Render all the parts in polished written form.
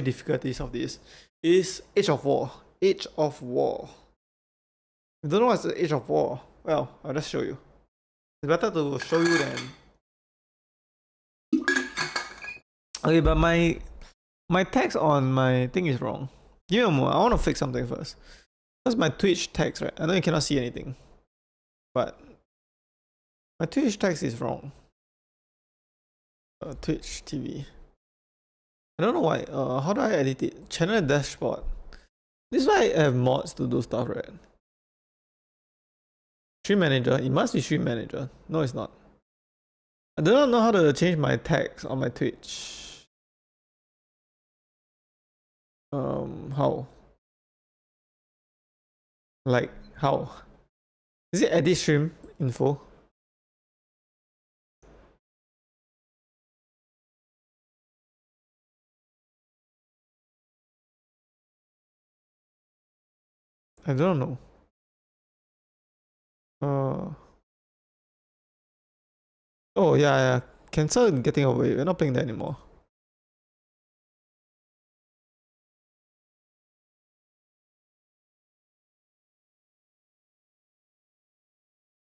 difficulties of this is Age of War. Age of War. If you don't know what's the Age of War, well, I'll just show you. It's better to show you than. Okay, but my text on my thing is wrong. Give me a moment. I want to fix something first. That's my Twitch text, right? I know you cannot see anything, but my Twitch text is wrong. Twitch TV. I don't know why. How do I edit it? Channel dashboard. This is why I have mods to do stuff, right? Stream manager. It must be stream manager. No, it's not. I do not know how to change my text on my Twitch. How? Like how? Is it edit stream info? I don't know. Oh yeah. Cancel getting away. We're not playing that anymore.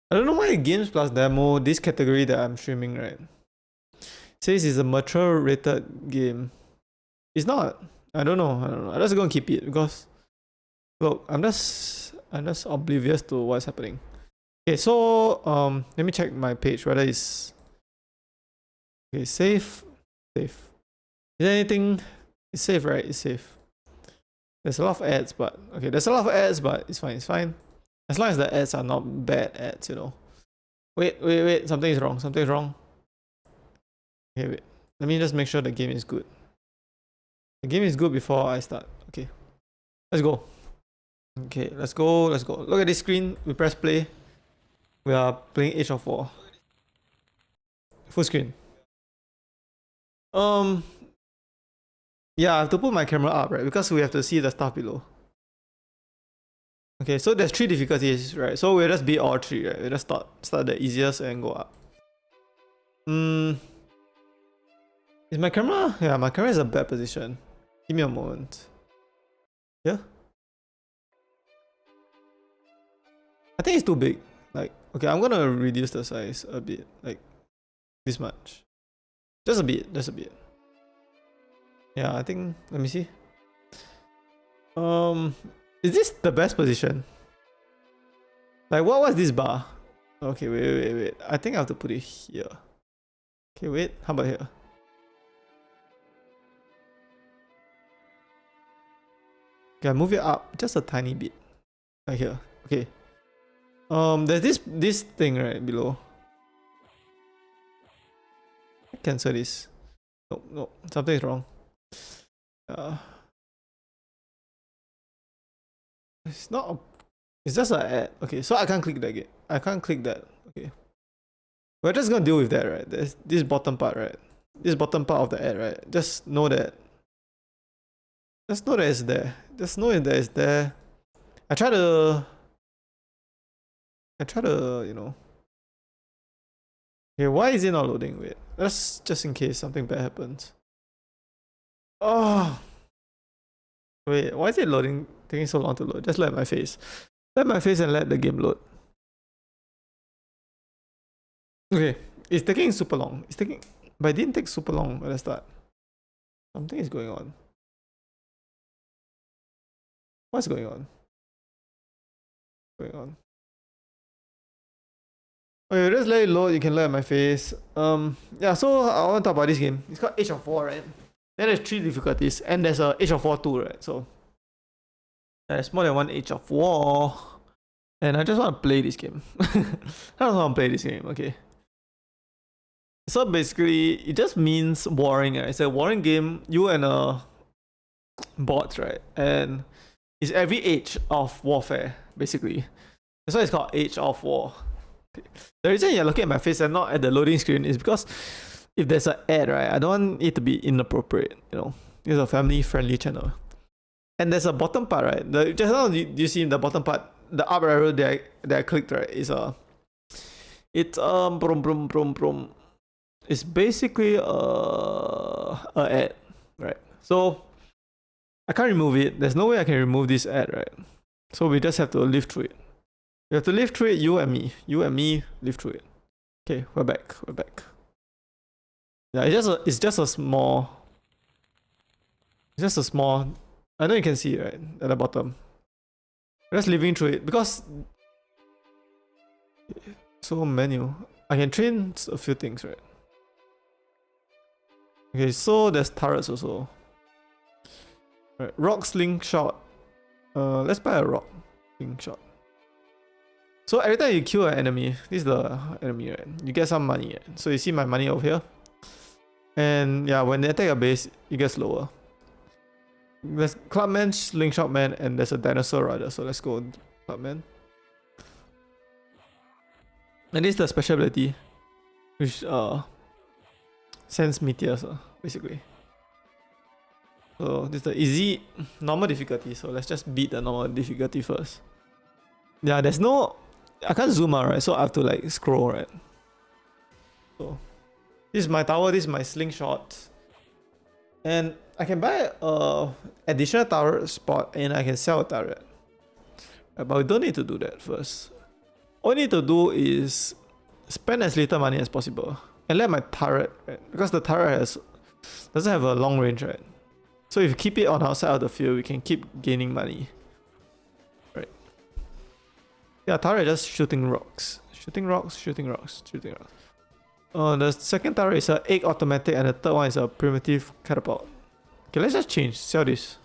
I don't know why Games Plus Demo, this category that I'm streaming, right, says it's a mature rated game. It's not. I don't know. I'm just gonna keep it because look, I'm just oblivious to what's happening. Okay, so let me check my page whether it's okay. Safe. Is there anything? It's safe, right? It's safe. There's a lot of ads, but okay, there's a lot of ads, but it's fine. As long as the ads are not bad ads, you know. Wait. Something is wrong. Okay, wait. Let me just make sure the game is good. The game is good before I start. Okay. Let's go. Okay, let's go. Look at this screen. We press play. We are playing Age of War. Full screen. Yeah, I have to put my camera up, right? Because we have to see the stuff below. Okay, so there's 3 difficulties, right? So we'll just beat all 3, right? We'll just start the easiest and go up. Is my camera? Yeah, my camera is a bad position. Give me a moment. Yeah? I think it's too big. Like, okay, I'm gonna reduce the size a bit. Like, this much. Just a bit. Yeah, I think, let me see. Is this the best position? Like, what was this bar? Okay, wait. I think I have to put it here. Okay, wait. How about here? Okay, I move it up just a tiny bit. Like here. Okay. There's this thing right below. Cancel this. No. Something is wrong. It's not. It's just an ad. Okay, so I can't click that again. I can't click that. Okay. We're just gonna deal with that, right? There's this bottom part, right? This bottom part of the ad, right? Just know that. Just know that it's there. Just know that it's there. I try to, you know. Okay, why is it not loading? Wait. That's just in case something bad happens. Oh. Wait, why is it loading? Taking so long to load? Just let my face. Let my face and let the game load. Okay, it's taking super long. But it didn't take super long at the start. Something is going on. What's going on? Okay, just let it load. You can look at my face. Yeah. So I want to talk about this game. It's called Age of War, right? Then there's 3 difficulties, and there's a Age of War 2, right? So there's more than one Age of War, and I just want to play this game. I don't want to play this game. Okay. So basically, it just means warring. Right? It's a warring game. You and a bot, right? And it's every age of warfare, basically. That's why it's called Age of War. Okay. The reason you're looking at my face and not at the loading screen is because if there's an ad, right, I don't want it to be inappropriate. You know, it's a family-friendly channel. And there's a bottom part, right? Just now you see in the bottom part, the up arrow that I clicked, right, is it's it's basically a ad, right? So I can't remove it. There's no way I can remove this ad, right? So we just have to live through it. We have to live through it, you and me. You and me live through it. Okay, we're back. We're back. Yeah, it's just a small. It's just a small. I know you can see it, right? At the bottom. We're just living through it because so menu. I can train a few things, right? Okay, so there's turrets also. Right, rock slingshot. Let's buy a rock slingshot. So every time you kill an enemy, this is the enemy, right? You get some money, right? So you see my money over here. And yeah, when they attack your base, it gets lower. There's Clubman, Slingshot Man, and there's a Dinosaur Rider. So let's go Clubman. And this is the special ability, which sends meteors, basically. So this is the easy, normal difficulty. So let's just beat the normal difficulty first. Yeah, there's no, I can't zoom out, right? So I have to like scroll, right? So this is my tower, this is my slingshot. And I can buy a additional tower spot and I can sell a turret. But we don't need to do that first. All we need to do is spend as little money as possible and let my turret, right? Because the turret doesn't have a long range, right? So if you keep it on outside of the field, we can keep gaining money. Right. Yeah, turret just shooting rocks. Shooting rocks, shooting rocks, shooting rocks. The second turret is a egg automatic and the third one is a primitive catapult. Okay, let's just change. Sell this.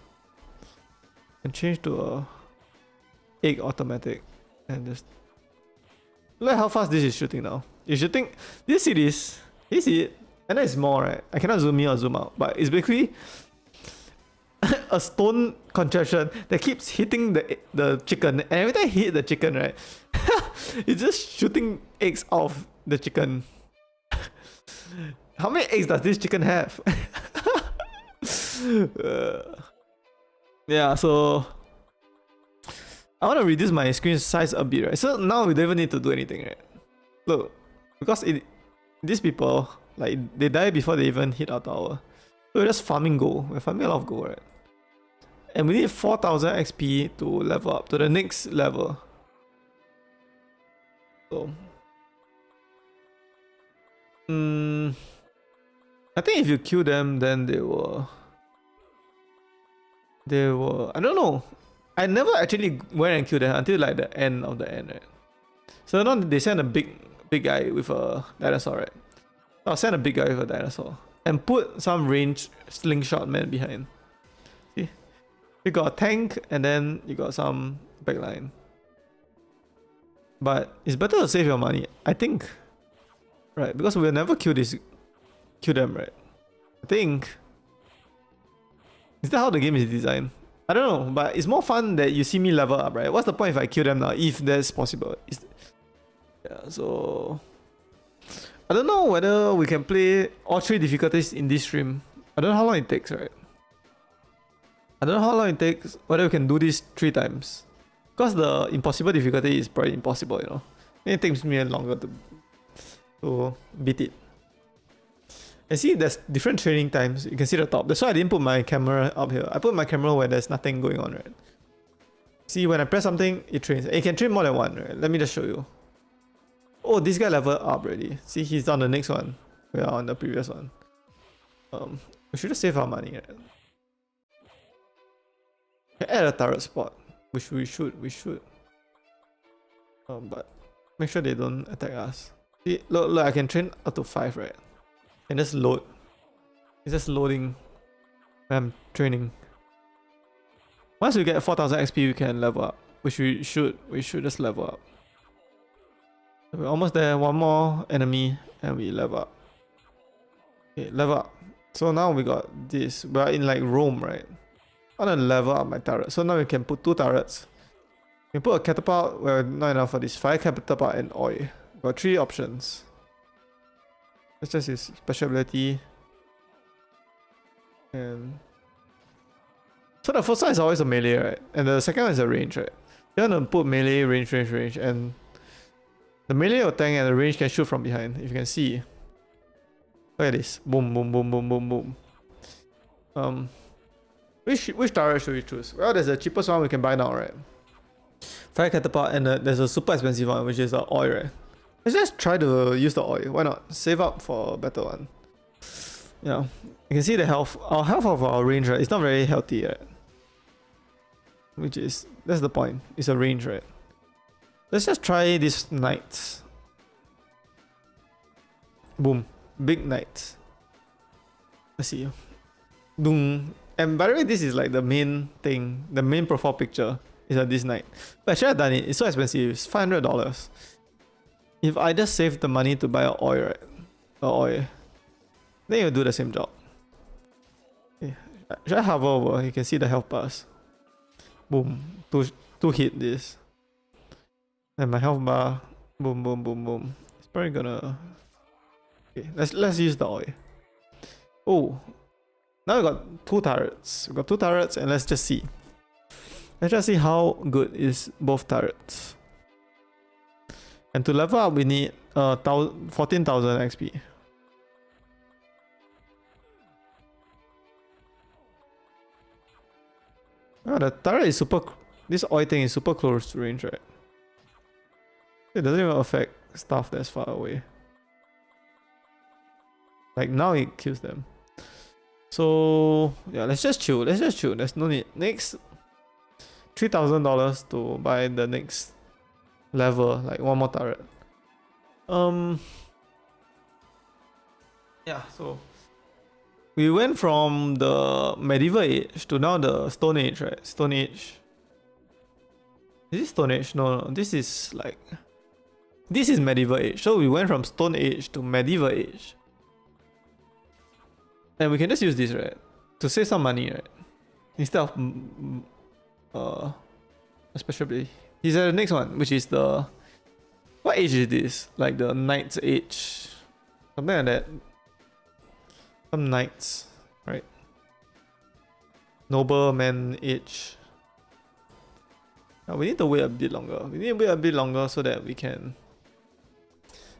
And change to a egg automatic. And just look at how fast this is shooting now. You should think, do you see this? You see it? I know it's small, right? I cannot zoom in or zoom out, but it's basically a stone contraption that keeps hitting the chicken. And every time I hit the chicken, right, it's just shooting eggs off the chicken. How many eggs does this chicken have? Yeah, so I want to reduce my screen size a bit, right? So now we don't even need to do anything, right? Look, because these people, like, they die before they even hit our tower. So we're just farming gold. We're farming a lot of gold, right? And we need 4,000 XP to level up to the next level. So I think if you kill them, then they will, I don't know. I never actually went and killed them until like the end of the end, right? So now they send a big guy with a dinosaur, right? I'll send a big guy with a dinosaur and put some ranged slingshot man behind. See? You got a tank and then you got some backline. But it's better to save your money, I think. Right, because we'll never kill them, right? I think. Is that how the game is designed? I don't know, but it's more fun that you see me level up, right? What's the point if I kill them now, if that's possible? Yeah, so I don't know whether we can play all three difficulties in this stream. I don't know how long it takes, right? I don't know how long it takes, whether we can do this 3 times. Because the impossible difficulty is probably impossible, you know. It takes me longer to beat it. And see, there's different training times. You can see the top. That's why I didn't put my camera up here. I put my camera where there's nothing going on, right? See, when I press something, it trains. And you can train more than one, right? Let me just show you. Oh, this guy leveled up already. See, he's on the next one. We are on the previous one. We should just save our money, right? We can add a turret spot, which we should. But make sure they don't attack us. See, look, I can train up to 5, right? And just load. It's just loading when I'm training. Once we get 4,000 XP, we can level up. Which we should just level up. We're almost there. One more enemy and we level up. Okay, level up. So now we got this. We're in like Rome, right? I want to level up my turret. So now we can put 2 turrets. We can put a catapult. Well, not enough for this. Fire catapult and oil. Got 3 options. That's just his special ability. And so the first one is always a melee, right? And the second one is a range, right? You want to put melee, range, and the melee or tank and the range can shoot from behind. If you can see, look at this, boom, boom, boom, boom, boom, boom. Which turret should we choose? Well, there's the cheapest one we can buy now, right? Fire catapult, and there's a super expensive one, which is the oil, right? Let's just try to use the oil. Why not? Save up for a better one. Yeah, you can see the health. Our health of our range, right? It's not very healthy, right? That's the point. It's a range, right? Let's just try this knights. Boom, big knights. Let's see. Boom. And by the way, this is like the main thing, the main profile picture is this knight. But I should have done it. It's so expensive. It's $500. If I just save the money to buy an oil, right? Oil, then you'll do the same job. Okay. Should I hover over? You can see the health bars. Boom. Two hit this. And my health bar. Boom, boom, boom, boom. It's probably gonna. Okay, let's use the oil. Oh. Now we got two turrets. We got two turrets, and let's just see. Let's just see how good is both turrets. And to level up, we need 14,000 XP. Oh, the turret is super. This oil thing is super close range, right? It doesn't even affect stuff that's far away. Like now, it kills them. So yeah, let's just chill. There's no need. Next, $3,000 to buy the next level, like one more turret. Yeah. So we went from the medieval age to now the Stone Age, right? Stone Age. Is this Stone Age? No. This is medieval age. So we went from Stone Age to medieval age. And we can just use this, right? To save some money, right? Instead of a special ability. He's at the next one, which is the... What age is this? Like the Knight's age. Something like that. Some Knights, right? Nobleman age. Now we need to wait a bit longer. So that we can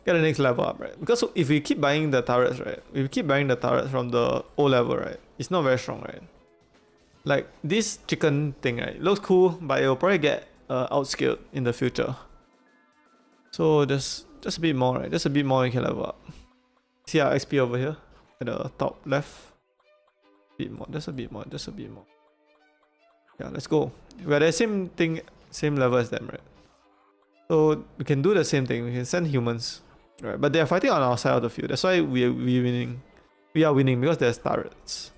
get the next level up, right? Because if we keep buying the turrets, right? If we keep buying the turrets from the old level, right? It's not very strong, right? Like this chicken thing, right? It looks cool, but it will probably get outscaled in the future. So just a bit more, right? Just a bit more, you can level up. See our XP over here at the top left. Bit more, just a bit more. Yeah, let's go. We're the same thing, same level as them, right? So we can do the same thing. We can send humans, right? But they are fighting on our side of the field. That's why we're winning. We are winning because there's turrets.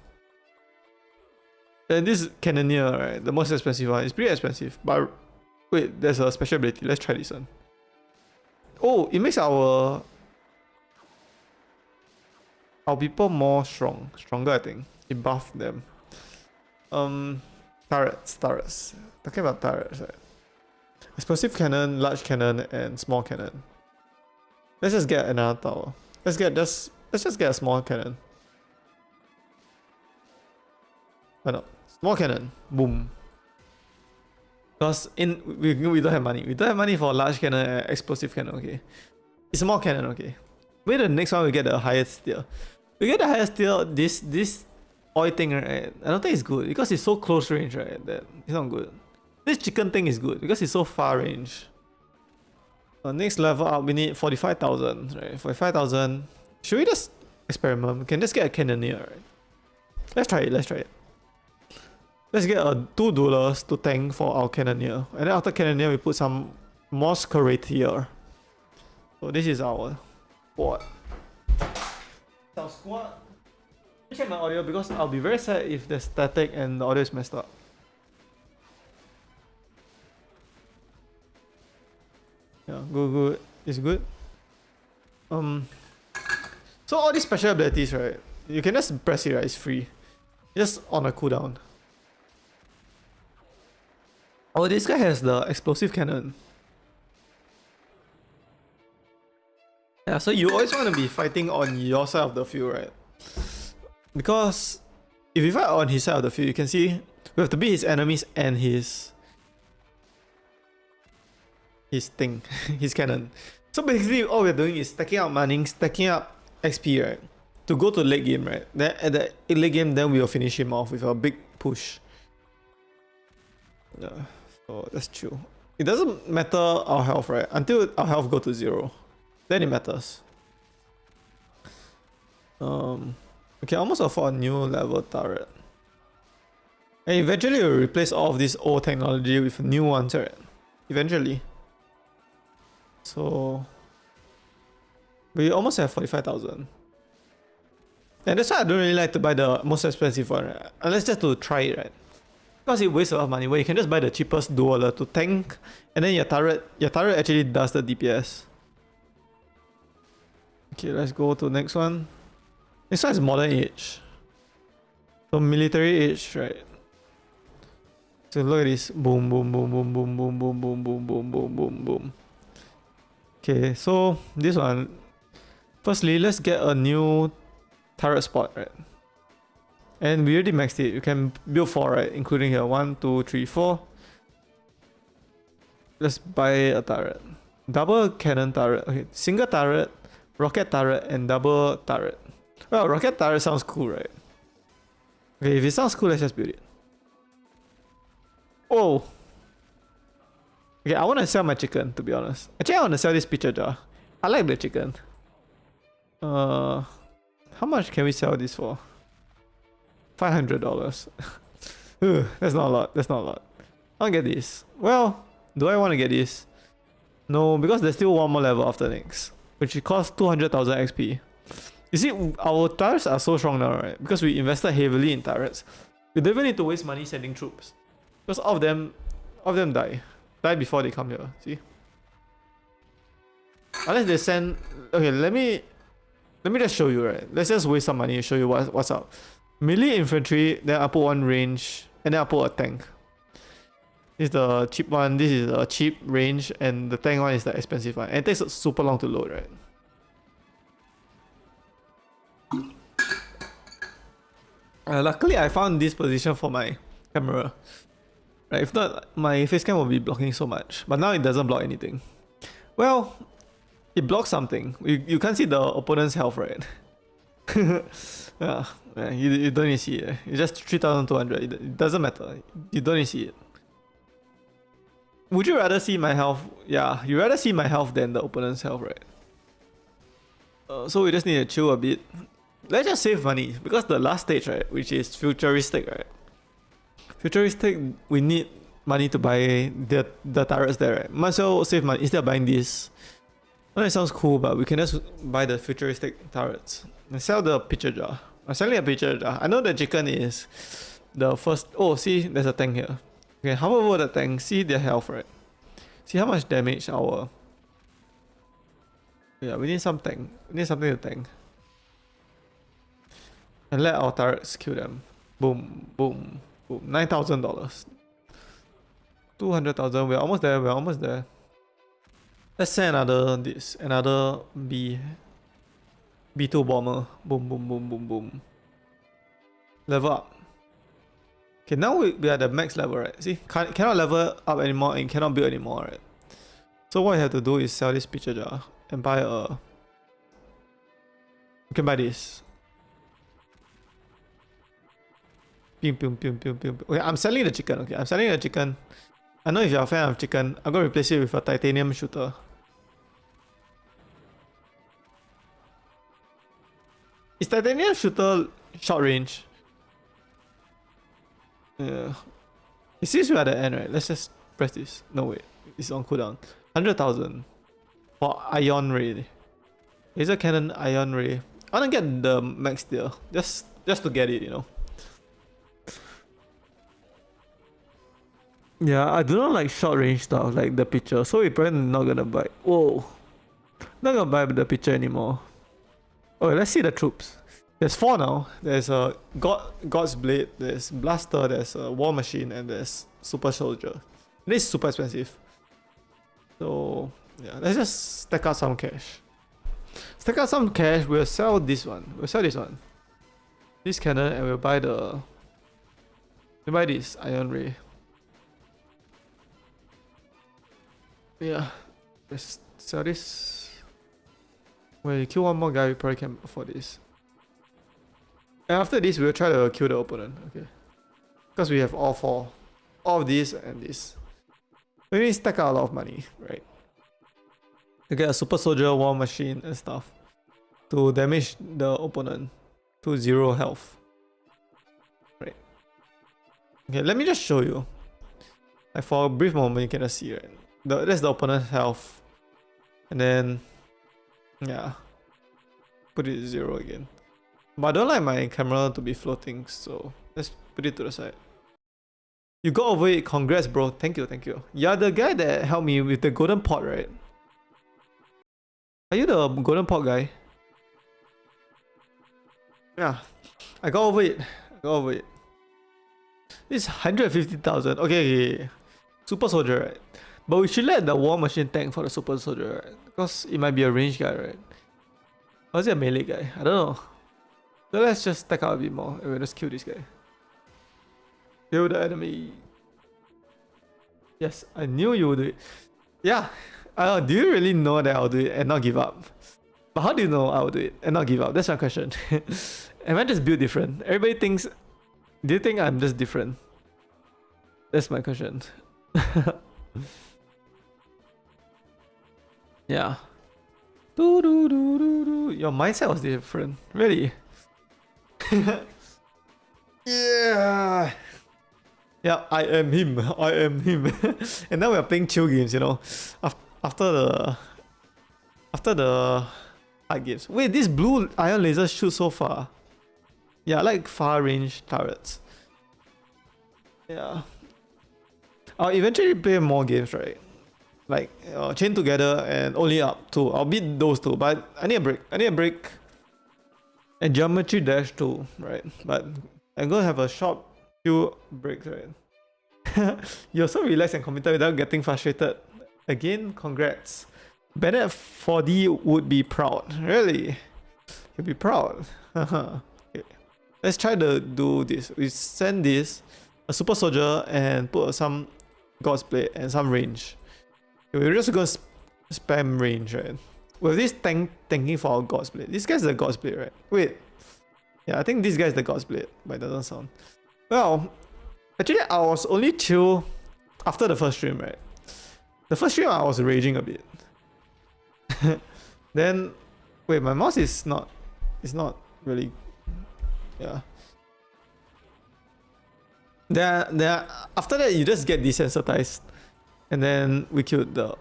And this Cannoneer, right? The most expensive one. It's pretty expensive. But wait, there's a special ability. Let's try this one. Oh, it makes our people more stronger, I think. It buffed them. Turrets. Talking about turrets, right? Explosive cannon, large cannon, and small cannon. Let's just get another tower. Let's just get a small cannon. Why not? Small cannon. Boom. Because we don't have money. We don't have money for large cannon and explosive cannon, okay. It's small cannon, okay. Wait, the next one we get the highest tier. We get the highest tier, this oil thing, right? I don't think it's good because it's so close range, right? That it's not good. This chicken thing is good because it's so far range. Next level up, we need 45,000, right? 45,000. Should we just experiment? We can just get a Cannoneer, right? Let's try it. Let's get 2 duelers to tank for our Cannoneer. And then after Cannoneer, we put some Moss Courateer. So this is our squad. Our squad. Check my audio because I'll be very sad if the static and the audio is messed up. Yeah, good. It's good. So all these special abilities, right? You can just press it, right? It's free. Just on a cooldown. Oh, this guy has the explosive cannon. Yeah, so you always want to be fighting on your side of the field, right? Because if you fight on his side of the field, you can see we have to beat his enemies and his thing, his cannon. So basically all we're doing is stacking up money, stacking up XP, right? To go to late game, right? Then at the late game, then we'll finish him off with a big push. Yeah, so that's chill. It doesn't matter our health, right? Until our health go to 0. Then it matters. We can almost afford a new level turret. And eventually we'll replace all of this old technology with new ones, right? Eventually. So we almost have 45,000. And that's why I don't really like to buy the most expensive one, right? Unless just to try it, right? Because it wastes a lot of money, where you can just buy the cheapest dueler to tank, and then your turret actually does the DPS. Okay, let's go to the next one. Next one is modern age. So military age, right? So look at this. Boom, boom, boom, boom, boom, boom, boom, boom, boom, boom, boom, boom, boom. Okay, so this one. Firstly, let's get a new turret spot, right? And we already maxed it. You can build 4, right? Including here. 1, 2, 3, 4. Let's buy a turret. Double cannon turret. Okay, single turret, rocket turret, and double turret. Well, rocket turret sounds cool, right? Okay, if it sounds cool, let's just build it. Oh! Okay, I want to sell my chicken, to be honest. Actually, I want to sell this pitcher jar. I like the chicken. How much can we sell this for? $500. That's not a lot. That's not a lot. I'll get this. Well, do I want to get this? No, because there's still one more level after next, which costs 200,000 XP. You see, our turrets are so strong now, right? Because we invested heavily in turrets. We don't even need to waste money sending troops. Because all of them die. Die before they come here. See? Unless they send... Okay, let me just show you, right? Let's just waste some money to show you what's up. Melee infantry, then I put one range, and then I put a tank. This is the cheap one, this is the cheap range, and the tank one is the expensive one. And it takes super long to load, right? Luckily, I found this position for my camera. Right, if not, my face cam will be blocking so much. But now it doesn't block anything. Well, it blocks something. You can't see the opponent's health, right? Yeah, you don't need to see it. It's just 3,200. It doesn't matter. You don't need to see it. Would you rather see my health? Yeah, you rather see my health than the opponent's health, right? So we just need to chill a bit. Let's just save money, because the last stage, right, which is futuristic, right? Futuristic, we need money to buy the turrets there, right? Might as well save money instead of buying this. Well, it sounds cool, but we can just buy the futuristic turrets and sell the pitcher jar. I'm selling a pitcher jar. I know the chicken is the first. Oh, see, there's a tank here. Okay, how about the tank? See their health, right? See how much damage our. Yeah, we need some tank. We need something to tank. And let our turrets kill them. Boom, boom, boom. $9,000. 200,000. We're almost there. We're almost there. Let's send another B2 bomber. Boom, boom, boom, boom, boom. Level up. Okay, now we are the max level, right? See, cannot level up anymore and cannot build anymore, right? So what you have to do is sell this pitcher jar and buy a. You can buy this. Pim, pim, pim, pim, pim. Okay, I'm selling the chicken. Okay, I'm selling the chicken. I know if you're a fan of chicken, I'm gonna replace it with a titanium shooter. Is titanium shooter short range? Yeah. It seems we're at the end, right? Let's just press this. No, wait. It's on cooldown. 100,000 for Ion Ray. Laser Cannon Ion Ray. I wanna get the max deal. Just to get it, you know. Yeah, I do not like short range stuff like the pitcher, so we're probably not gonna buy. Whoa. Not gonna buy the pitcher anymore. Oh, let's see the troops. There's 4 now. There's a God's Blade, there's Blaster, there's a War Machine, and there's Super Soldier. This is super expensive. So yeah, let's just stack out some cash. Stack out some cash, we'll sell this one. We'll sell this one. This cannon, and we'll buy this Ion Ray. Yeah, let's sell this. When you kill one more guy, we probably can afford this. And after this, we'll try to kill the opponent. Okay. Because we have all four. All of this and this. We need to stack out a lot of money, right? To get a super soldier, war machine and stuff. To damage the opponent to 0 health. Right. Okay, let me just show you. Like for a brief moment you can just see, right? That's the opponent's health. And then yeah. Put it 0 again. But I don't like my camera to be floating, so let's put it to the side. You got over it, congrats bro. Thank you, thank you. You're the guy that helped me with the golden pot, right? Are you the golden pot guy? Yeah. I got over it. I got over it. This 150,000. Okay. Super soldier, right? But we should let the war machine tank for the super soldier, right? Because it might be a range guy, right? Or is it a melee guy? I don't know. So let's just stack out a bit more and we'll just kill this guy. Kill the enemy. Yes, I knew you would do it. Yeah. Do you really know that I'll do it and not give up? But how do you know I'll do it and not give up? That's my question. Am I just built different? Everybody thinks... Do you think I'm just different? That's my question. Yeah. Your mindset was different. Really? Yeah. Yeah, I am him. I am him. And now we're playing chill games, you know. After the hard games. Wait, this blue ion laser shoots so far. Yeah, I like far range turrets. Yeah. I'll eventually play more games, right? Like chain together and only up 2. I'll beat those 2, but I need a break. I need a break. And geometry dash 2, right? But I'm gonna have a short few breaks, right? You're so relaxed and committed without getting frustrated. Again, congrats. Bennett 4D would be proud. Really? He'll be proud. Okay. Let's try to do this. We send this, a super soldier, and put some God's Blade and some range. Okay, we're just gonna spam range, right? With this tanking for our God's Blade. This guy's the God's Blade, right? Wait. Yeah, I think this guy's the God's Blade, but it doesn't sound. Well, actually I was only chill after the first stream, right? The first stream I was raging a bit. Then wait, my mouse is not really, yeah. Then after that you just get desensitized. And then we killed the...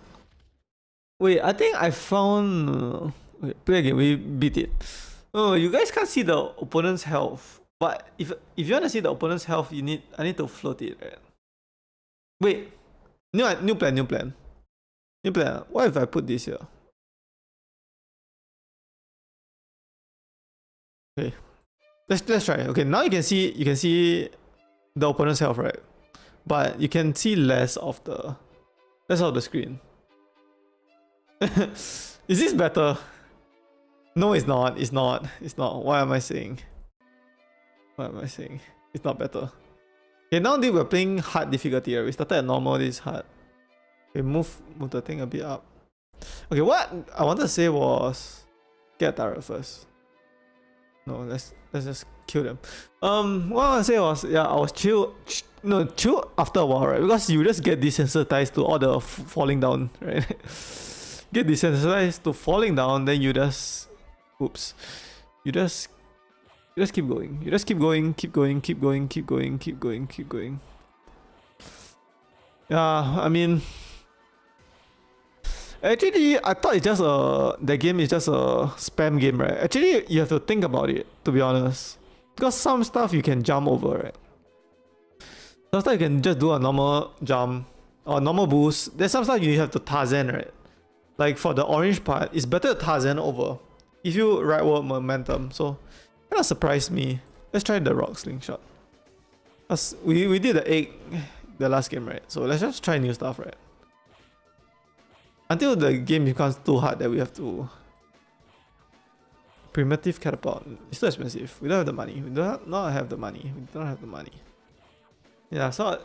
Wait, I think I found... Wait, play again, we beat it. Oh, you guys can't see the opponent's health. But if you want to see the opponent's health, I need to float it, right? Wait. New plan. What if I put this here? Okay. Let's try. Okay, now you can see the opponent's health, right? But you can see less of the screen. Is this better? No, it's not. It's not. What am I saying? It's not better. Okay, now that we're playing hard difficulty, right? We started at normal, this is hard. Okay, move the thing a bit up. Okay, what I wanted to say was get a turret first. No, let's just kill them. What I want to say was, yeah, I was chill after a while, right? Because you just get desensitized to all the falling down, right? Get desensitized to falling down, then you just, oops, you just keep going. You just keep going. Yeah, I mean, actually, I thought it's just the game is just a spam game, right? Actually, you have to think about it, to be honest. Because some stuff you can jump over, right? Some stuff you can just do a normal jump or normal boost. There's some stuff you have to Tarzan, right? Like for the orange part, it's better to Tarzan over. If you rightward momentum, so kind of surprised me. Let's try the rock slingshot. We did the egg the last game, right? So let's just try new stuff, right? Until the game becomes too hard that we have to... Primitive catapult. It's too expensive. We don't have the money. We don't have the money. Yeah, so...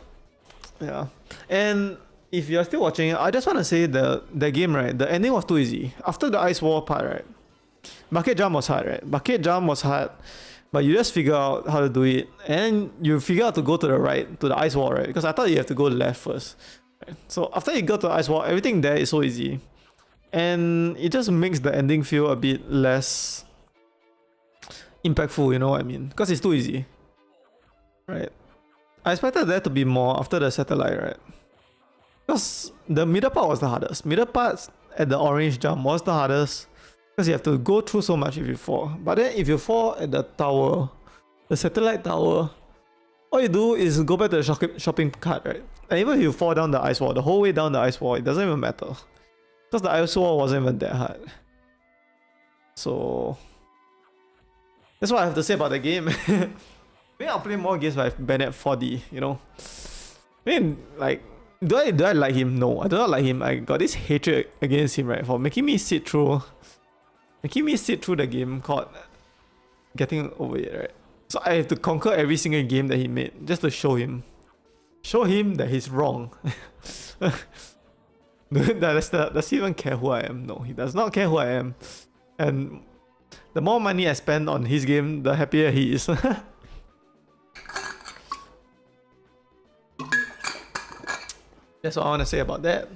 Yeah. And if you're still watching, I just want to say the game, right? The ending was too easy. After the ice wall part, right? Bucket jump was hard, right? Bucket jump was hard. But you just figure out how to do it, and you figure out to go to the right, to the ice wall, right? Because I thought you have to go left first. Right? So after you go to the ice wall, everything there is so easy. And it just makes the ending feel a bit less impactful, you know what I mean? Because it's too easy. Right? I expected there to be more after the satellite, right? Because the middle part was the hardest. Middle part at the orange jump was the hardest. Because you have to go through so much if you fall. But then if you fall at the tower, the satellite tower, all you do is go back to the shopping cart, right? And even if you fall down the ice wall, the whole way down the ice wall, it doesn't even matter. Because the ice wall wasn't even that hard. So that's what I have to say about the game. Maybe I'll play more games like Bennett 4D, you know? I mean, like, do I like him? No, I do not like him. I got this hatred against him, right? For making me sit through the game called Getting Over It, right? So I have to conquer every single game that he made just to show him that he's wrong. Does he even care who I am? No, he does not care who I am. And the more money I spend on his game, the happier he is. That's what I want to say about that.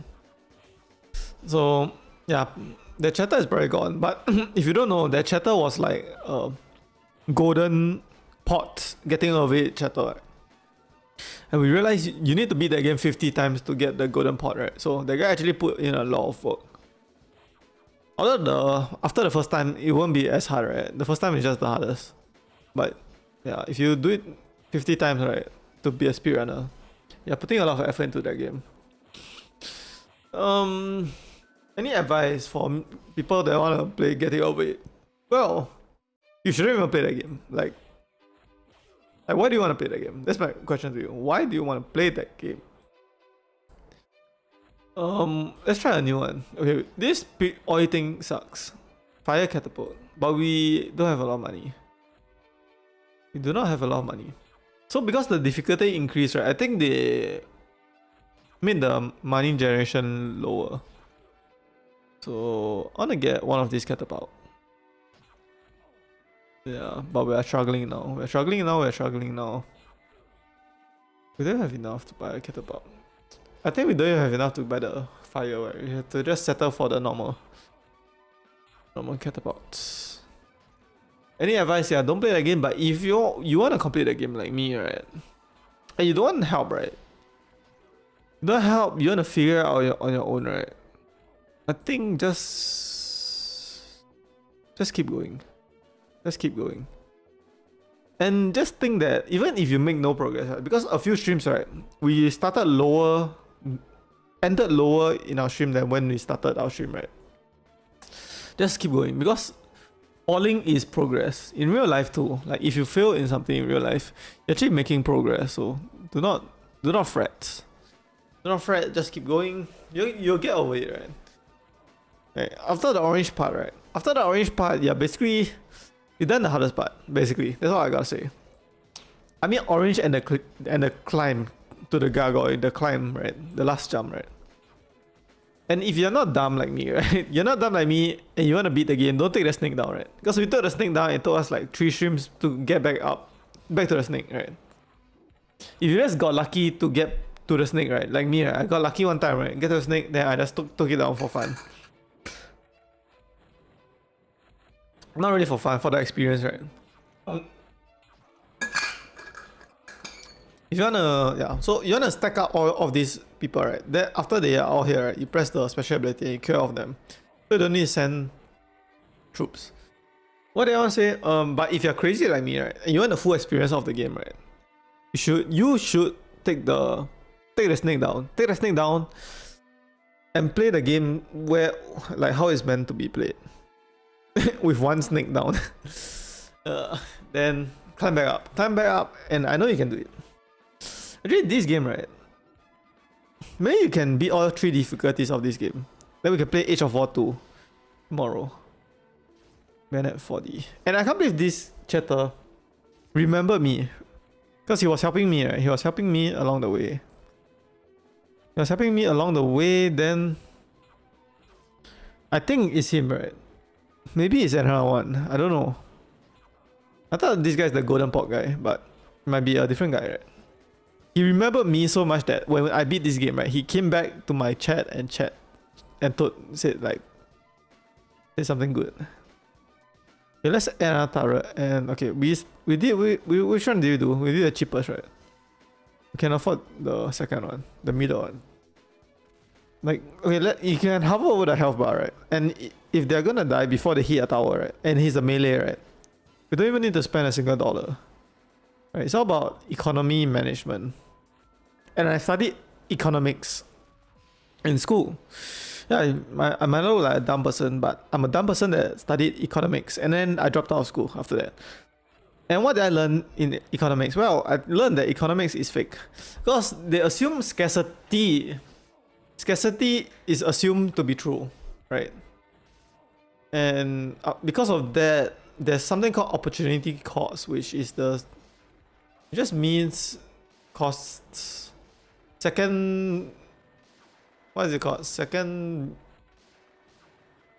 So, yeah, the chatter is probably gone. But if you don't know, that chatter was like a golden pot getting over it chatter. And we realized you need to beat that game 50 times to get the golden pot, right? So the guy actually put in a lot of work. After the first time, it won't be as hard, right? The first time is just the hardest. But yeah, if you do it 50 times, right, to be a speedrunner, you're putting a lot of effort into that game. Any advice for people that want to play Getting Over It? Well, you shouldn't even play that game. Like, why do you want to play that game? That's my question to you. Why do you want to play that game? Let's try a new one. Okay, this oil thing sucks. Fire catapult. But we don't have a lot of money. We do not have a lot of money. So because the difficulty increased, right, I think they made the money generation lower. So I want to get one of these catapult. Yeah, but we are struggling now. We don't have enough to buy a catapult. I think we don't even have enough to buy the fire, right? We have to just settle for the normal catapults. Any advice? Yeah, don't play that game. But if you want to complete the game like me, right, and you don't want help, right? You don't help. You want to figure it out on your own, right? I think just keep going. Just keep going. And just think that even if you make no progress, right, because a few streams, right, we ended lower in our stream than when we started our stream, right? Just keep going, because falling is progress. In real life too, like if you fail in something in real life, you're actually making progress. So do not fret. Do not fret, just keep going. You'll get over it, right? Okay, after the orange part, yeah, basically you done the hardest part, basically. That's all I gotta say. I mean, orange and the climb to the gargoyle, the climb, right? The last jump, right? And if you're not dumb like me, right? You're not dumb like me and you want to beat the game, don't take the snake down, right? Because we took the snake down, it took us like 3 streams to get back to the snake, right? If you just got lucky to get to the snake, right? Like me, right? I got lucky one time, right? Get to the snake, then I just took it down for fun. Not really for fun, for the experience, right? If you wanna, yeah, so you wanna stack up all of these people, right? Then after they are all here, right, you press the special ability and you kill all of them. So you don't need to send troops. What do I want to say? But if you're crazy like me, right, and you want the full experience of the game, right, you should take the snake down, and play the game where, like, how it's meant to be played. With one snake down. Then climb back up, and I know you can do it. Actually, this game, right, maybe you can beat all 3 difficulties of this game. Then we can play Age of War 2 tomorrow. Bennett 4D. And I can't believe this chatter remembered me, because he was helping me, right? He was helping me along the way. Then I think it's him, right? Maybe it's another one. I don't know. I thought this guy's the golden pot guy, but it might be a different guy, right? He remembered me so much that when I beat this game, right, he came back to my chat and said like, say something good. Okay, let's add another turret. And okay, we which one did we do? We did the cheapest, right? We can afford the second one, the middle one. Like, okay, you can hover over the health bar, right? And if they're gonna die before they hit a tower, right? And he's a melee, right? We don't even need to spend a single dollar. Right? It's all about economy management. And I studied economics in school. Yeah, I might look like a dumb person, but I'm a dumb person that studied economics, and then I dropped out of school after that. And what did I learn in economics? Well, I learned that economics is fake. Because they assume scarcity. Scarcity is assumed to be true, right? And because of that, there's something called opportunity cost, which is it just means costs. What is it called? Second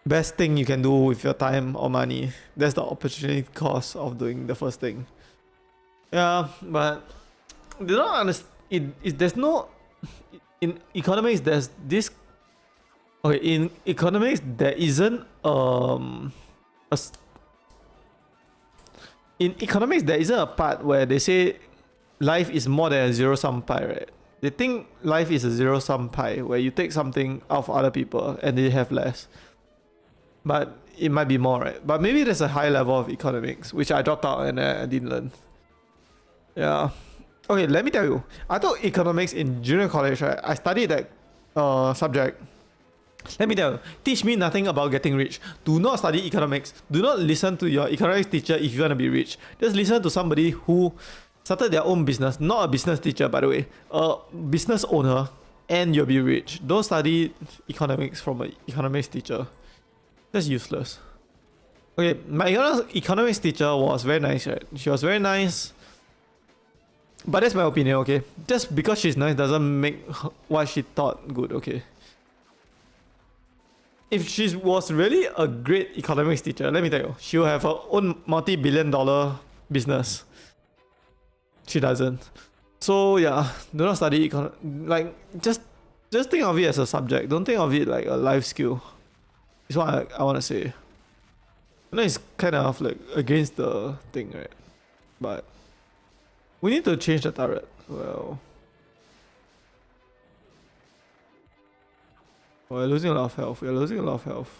best thing you can do with your time or money. That's the opportunity cost of doing the first thing. Yeah, but they don't understand. There's no in economics. There's this. Okay, in economics there isn't in economics there isn't a part where they say life is more than a zero sum pie, right? They think life is a zero sum pie where you take something off other people and they have less. But it might be more, right? But maybe there's a high level of economics, which I dropped out and I didn't learn. Yeah. Okay, let me tell you. I taught economics in junior college, right? I studied that subject. Let me tell you, teach me nothing about getting rich. Do not study economics. Do not listen to your economics teacher if you want to be rich. Just listen to somebody who started their own business. Not a business teacher, by the way. A business owner, and you'll be rich. Don't study economics from an economics teacher. That's useless. Okay, my economics teacher was very nice, right? She was very nice. But that's my opinion, okay? Just because she's nice doesn't make what she taught good, okay? If she was really a great economics teacher, let me tell you, she will have her own multi-billion-dollar business. She doesn't. So yeah, do not study just think of it as a subject. Don't think of it like a life skill. Is what I want to say. I know it's kind of like against the thing, right? But we need to change the turret. Well, we're losing a lot of health. We're losing a lot of health.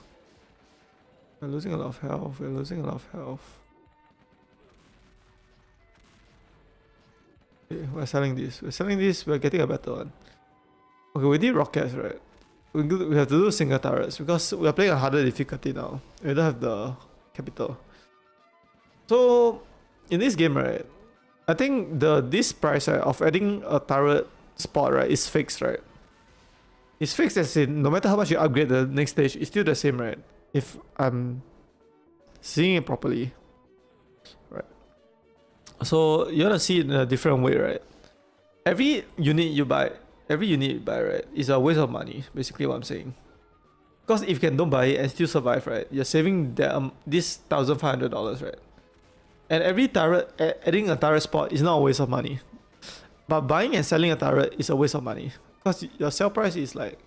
We're losing a lot of health. We're losing a lot of health. Okay, we're selling this. We're selling this. We're getting a better one. Okay, we did rockets, right? We have to do single turrets because we are playing a harder difficulty now. We don't have the capital. So in this game, right, I think this price, right, of adding a turret spot, right, is fixed, right? It's fixed as in no matter how much you upgrade the next stage, it's still the same, right? If I'm seeing it properly, right? So you wanna see it in a different way, right? Every unit you buy, right, is a waste of money. Basically, what I'm saying. Because if you don't buy it and still survive, right, you're saving this $1,500, right? And every turret, adding a turret spot is not a waste of money. But buying and selling a turret is a waste of money. Because your sell price is like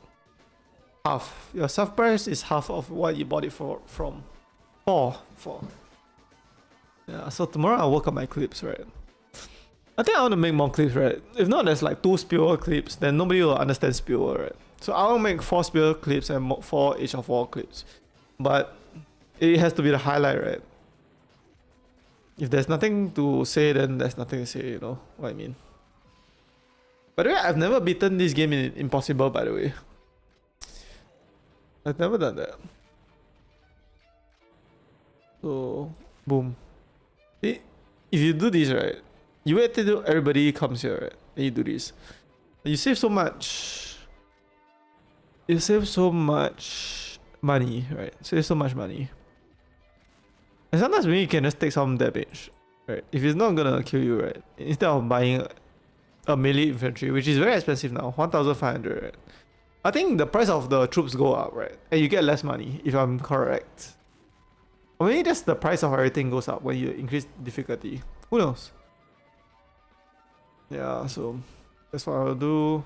half. Your sell price is half of what you bought it for. Yeah, so tomorrow I'll work on my clips, right? I think I want to make more clips, right? If not, there's like 2 spillware clips, then nobody will understand spillware, right? So I will make 4 spillware clips and 4 Age of War clips. But it has to be the highlight, right? If there's nothing to say, then there's nothing to say, you know what I mean? By the way, I've never beaten this game in Impossible, by the way. I've never done that. So, boom. See, if you do this, right, you wait till everybody comes here, right? Then you do this. You save so much. You save so much money, right? Save so much money. And sometimes maybe you can just take some damage, right? If it's not gonna kill you, right? Instead of buying a melee infantry, which is very expensive now, 1,500, right? I think the price of the troops go up, right? And you get less money, if I'm correct. Or maybe that's the price of everything goes up when you increase difficulty. Who knows? Yeah, so that's what I'll do.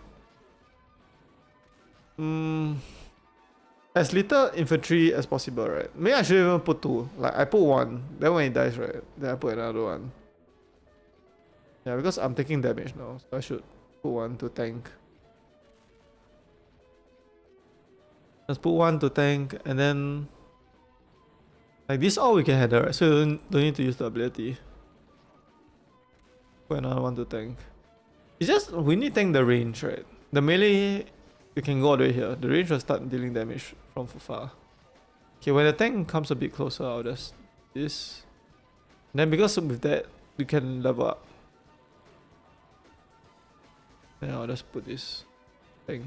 As little infantry as possible, right? Maybe I should even put 2. Like I put 1, then when it dies, right? Then I put another 1. Yeah, because I'm taking damage now, so I should put 1 to tank. Let's put 1 to tank, and then like this all we can handle, right? So you don't need to use the ability. Put another 1 to tank. It's just we need to tank the range, right? The melee you can go all the way here. The range will start dealing damage from far. Okay, when the tank comes a bit closer, I'll just this. And then because with that we can level up. Then I'll just put this tank.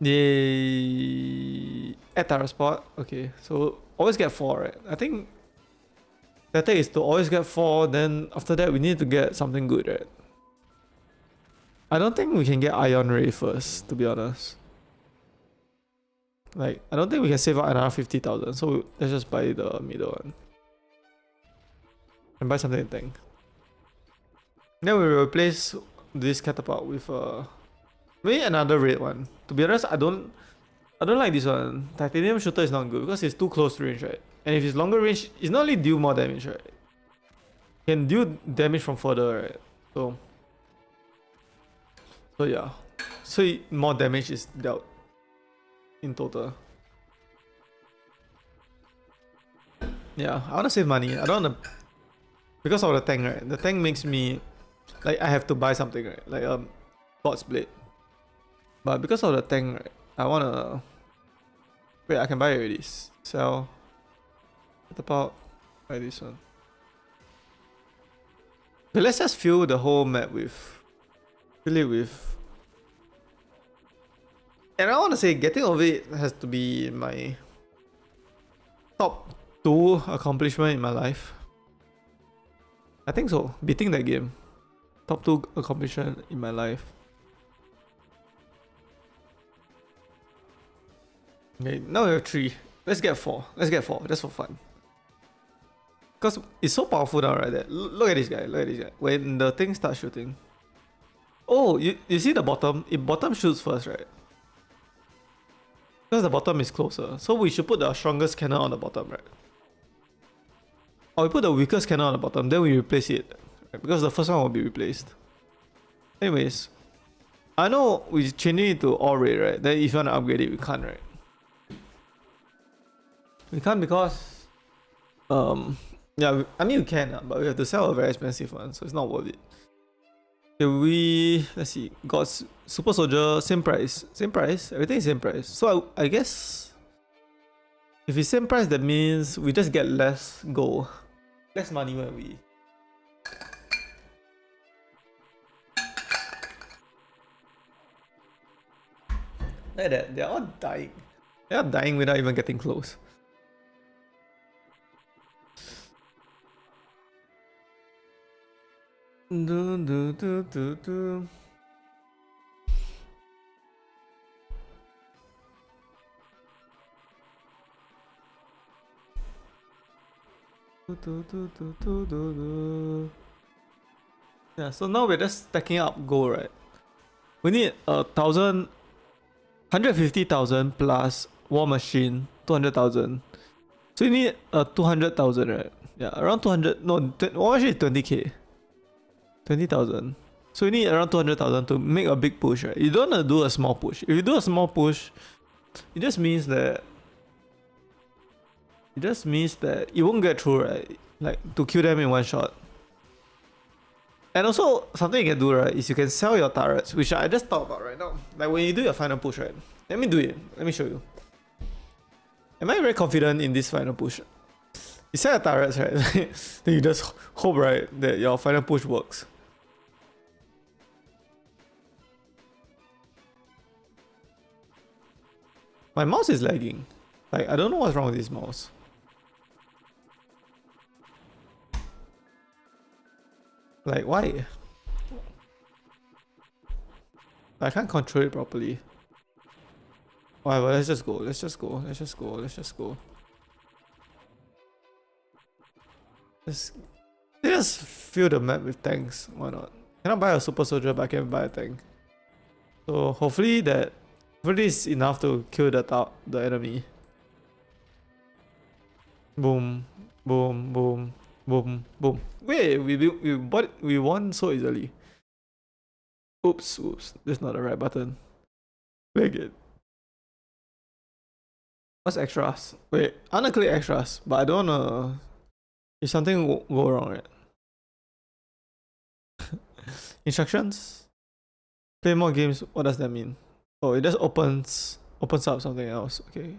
The at Tara spot. Okay, so always get 4, right? I think the tactic is to always get 4, then after that we need to get something good, right? I don't think we can get Ion Ray first, to be honest. Like, I don't think we can save up another 50,000, so let's just buy the middle one. And buy something in tank. Then we replace this catapult with maybe another red one. To be honest, I don't like this one. Titanium shooter is not good because it's too close range, right? And if it's longer range, it's not only deal more damage, right? It can deal damage from further, right? So yeah. So more damage is dealt in total. Yeah, I wanna save money. I don't wanna, because of the tank, right? The tank makes me like I have to buy something, right? Like God's Blade. But because of the tank, right, I wanna wait. I can buy it already. Sell. About buy this one. But let's just fill the whole map with. Fill it with. And I wanna say getting over it has to be my top 2 accomplishment in my life. I think so. Beating that game. Top 2 accomplishment in my life. Okay, now we have 3. Let's get 4. Let's get 4. Just for fun. Because it's so powerful now, right? That look at this guy. Look at this guy. When the thing starts shooting. Oh, you see the bottom? If bottom shoots first, right? Because the bottom is closer. So we should put the strongest cannon on the bottom, right? Or we put the weakest cannon on the bottom, then we replace it. Right? Because the first one will be replaced. Anyways. I know we changing it to all red, right? Then if you want to upgrade it, we can't, right? We can't because yeah, I mean you can, but we have to sell a very expensive one, so it's not worth it. Okay, let's see, God's Super Soldier, same price, everything is same price. So I guess if it's same price, that means we just get less gold, less money when we. Look at that, they're all dying. They're dying without even getting close. Do. Yeah, so now we're just stacking up gold, right? We need 150,000 plus war machine 200,000. So you need 200,000, right? Yeah, around 200. No, war machine is 20k. 20,000. So you need around 200,000 to make a big push, right? You don't want to do a small push. If you do a small push, it just means that you won't get through, right? Like to kill them in one shot. And also something you can do, right, is you can sell your turrets, which I just thought about right now. Like when you do your final push, right? Let me do it. Let me show you. Am I very confident in this final push? You sell your turrets, right? Then you just hope, right, that your final push works. My mouse is lagging. Like, I don't know what's wrong with this mouse. Like, why? I can't control it properly. Whatever, let's just go. Let's just go. Let's just go. Let's just go. Let's just fill the map with tanks. Why not? Cannot buy a super soldier, but I can buy a tank. So hopefully is enough to kill the enemy. Boom, boom, boom, boom, boom. Wait, we won so easily. Oops, that's not the right button. Click it. What's extras? Wait, I wanna click extras, but I don't wanna. If something go wrong, right? Instructions. Play more games. What does that mean? Oh, it just opens up something else. Okay.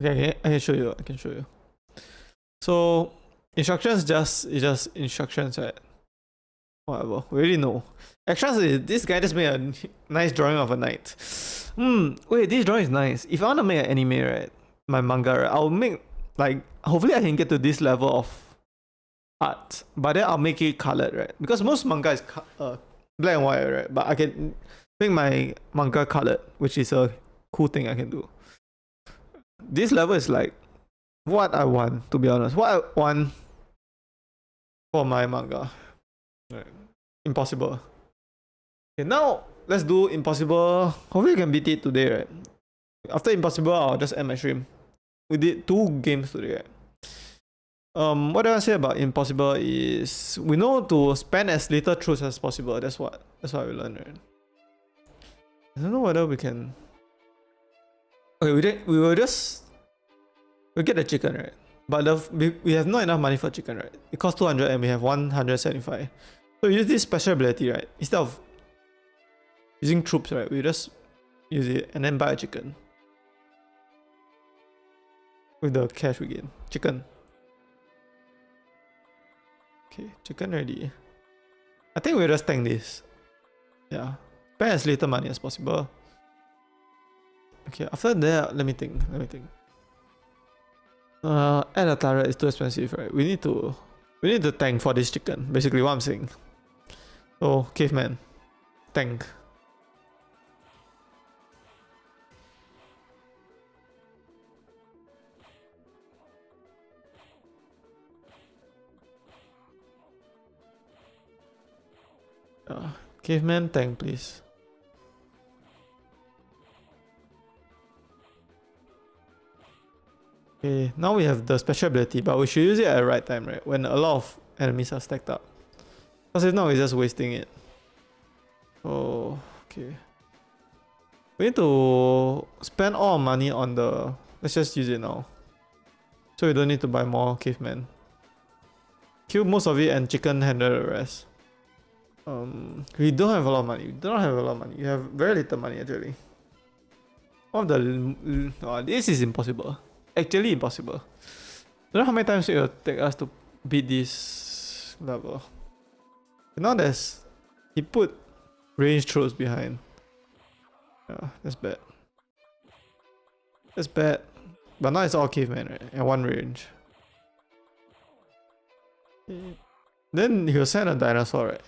Okay, I can show you. So instructions is just instructions, right? Whatever. We already know. Extras is this guy just made a nice drawing of a knight. Wait, this drawing is nice. If I wanna make an anime, right? My manga, right? I'll make like hopefully I can get to this level of art. But then I'll make it colored, right? Because most manga is black and white, right? But I can make my manga colored, which is a cool thing I can do. This level is like what I want, to be honest. What I want for my manga. Right. Impossible. Okay, now let's do Impossible. Hopefully we can beat it today, right? After Impossible, I'll just end my stream. We did 2 games today, right? What I want to say about Impossible is we know to spend as little troops as possible. That's what we learned, right? I don't know whether we can. Okay, we'll get the chicken, right? But we have not enough money for chicken, right? It costs 200 and we have 175. So we use this special ability, right? Instead of using troops, right? We just use it and then buy a chicken. With the cash we get. Chicken. Okay, chicken ready. I think we'll just tank this. Yeah. Spend as little money as possible. Okay, after that, let me think. Add a turret is too expensive, right? We need to tank for this chicken. Basically what I'm saying. So caveman. Tank. Caveman tank, please. Okay, now we have the special ability, but we should use it at the right time, right? When a lot of enemies are stacked up. Because if not, we're just wasting it. Oh, okay. We need to spend all our money on the... Let's just use it now. So we don't need to buy more cavemen. Kill most of it and chicken handle the rest. We don't have a lot of money. We don't have a lot of money. We have very little money actually. This is impossible. Actually impossible. Don't know how many times it will take us to beat this level. Now he put ranged troops behind. Yeah, that's bad. That's bad. But now it's all cavemen, right? And 1 range. Then he'll send a dinosaur, right?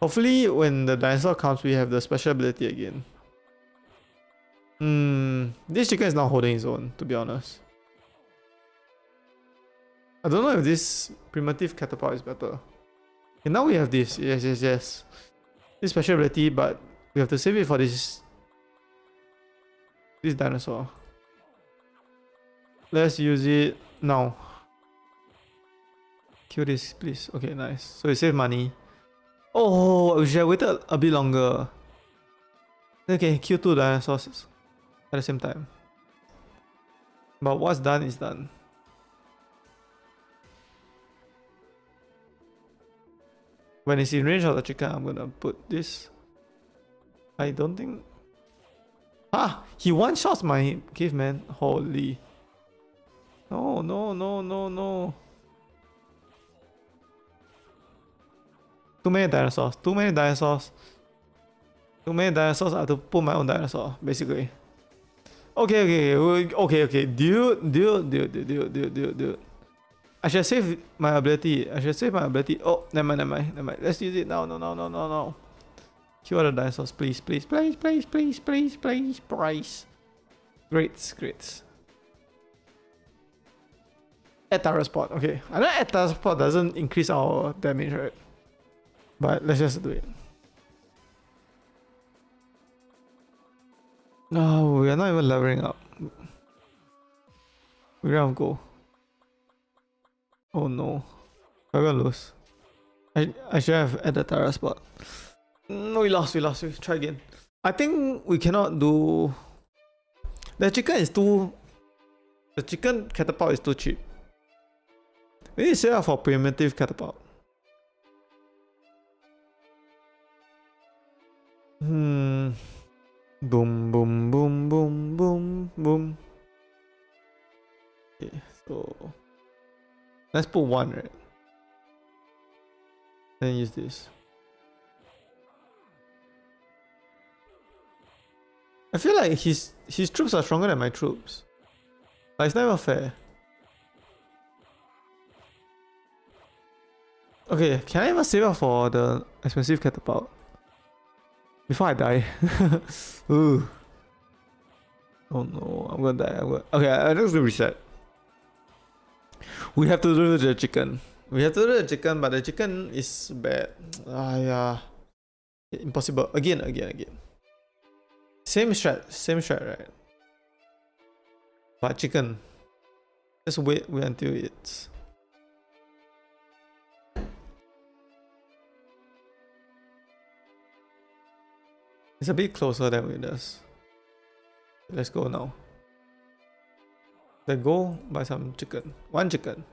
Hopefully when the dinosaur comes we have the special ability again. This chicken is not holding his own, to be honest. I don't know if this primitive catapult is better. Okay, now we have this. Yes. This special ability, but we have to save it for this dinosaur. Let's use it now. Kill this, please. Okay, nice. So we save money. Oh, we should have waited a bit longer. Okay, kill 2 dinosaurs at the same time. But what's done is done. When it's in range of the chicken, I'm gonna put this. I don't think... He one-shots my caveman. Holy. No. Too many dinosaurs. I have to put my own dinosaur, basically. Okay. Dude. I should save my ability. Oh, never mind. Let's use it now. Kill all the dinosaurs, please. Greats. Add Tara Spot. Okay. I know add Tara Spot doesn't increase our damage, right? But let's just do it. No, we are not even leveling up. We're gonna go. Oh no. We're gonna lose. I should have added Tara Spot. No, we lost. We try again. I think we cannot do. The chicken catapult is too cheap. We need to save up for primitive catapult. Boom, boom, boom, boom, boom, boom. Okay, so let's put one, right? Then use this. I feel like his troops are stronger than my troops. Like, it's not even fair. Okay, can I even save up for the expensive catapult? Before I die. Ooh. Oh no, I'm gonna die. Okay, I'm just gonna reset. We have to do the chicken. But the chicken is bad. Yeah. Impossible. Again. Same strat, right? But chicken. Just wait until it's. It's a bit closer than it does. Let's go now. Let's go buy some chicken. One chicken.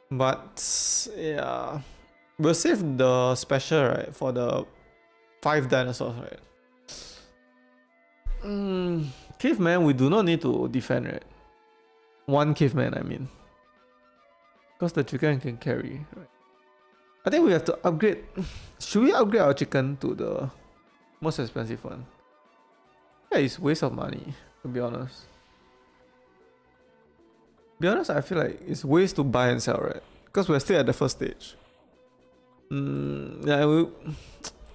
But yeah, we'll save the special, right, for the 5 dinosaurs, right? Caveman, we do not need to defend, right? One caveman, I mean. Because the chicken can carry, right? I think we have to upgrade. Should we upgrade our chicken to the most expensive one? Yeah, it's waste of money, to be honest. I feel like it's waste to buy and sell, right? Because we're still at the first stage. Yeah,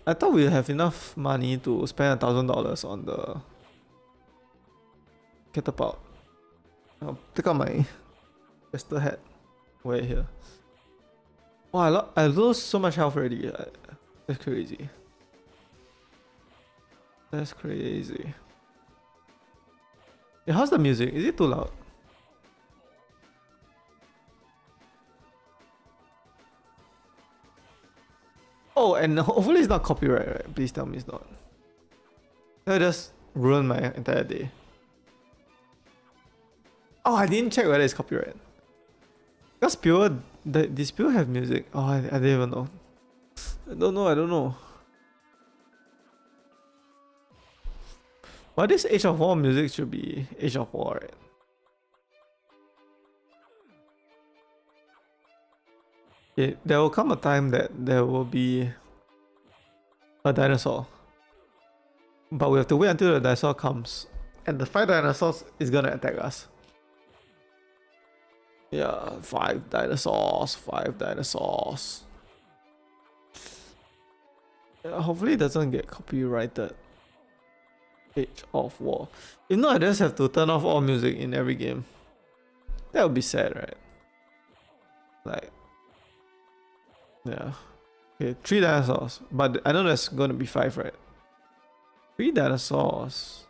I thought we have enough money to spend $1,000 on the catapult. I'll take out my pistol hat. Wait here. Wow, I lose so much health already. That's crazy. Yeah, how's the music? Is it too loud? Oh, and hopefully it's not copyright, right? Please tell me it's not. That just ruined my entire day. Oh, I didn't check whether it's copyright. Does Spewer have music? Oh, I didn't even know. I don't know. But this Age of War music should be Age of War, right? Okay, there will come a time that there will be a dinosaur. But we have to wait until the dinosaur comes. And the 5 dinosaurs is gonna attack us. Yeah, 5 dinosaurs. Yeah, hopefully it doesn't get copyrighted. Age of War. If not, I just have to turn off all music in every game. That would be sad, right? Like, yeah. Okay, 3 dinosaurs. But I know there's gonna be 5, right? 3 dinosaurs.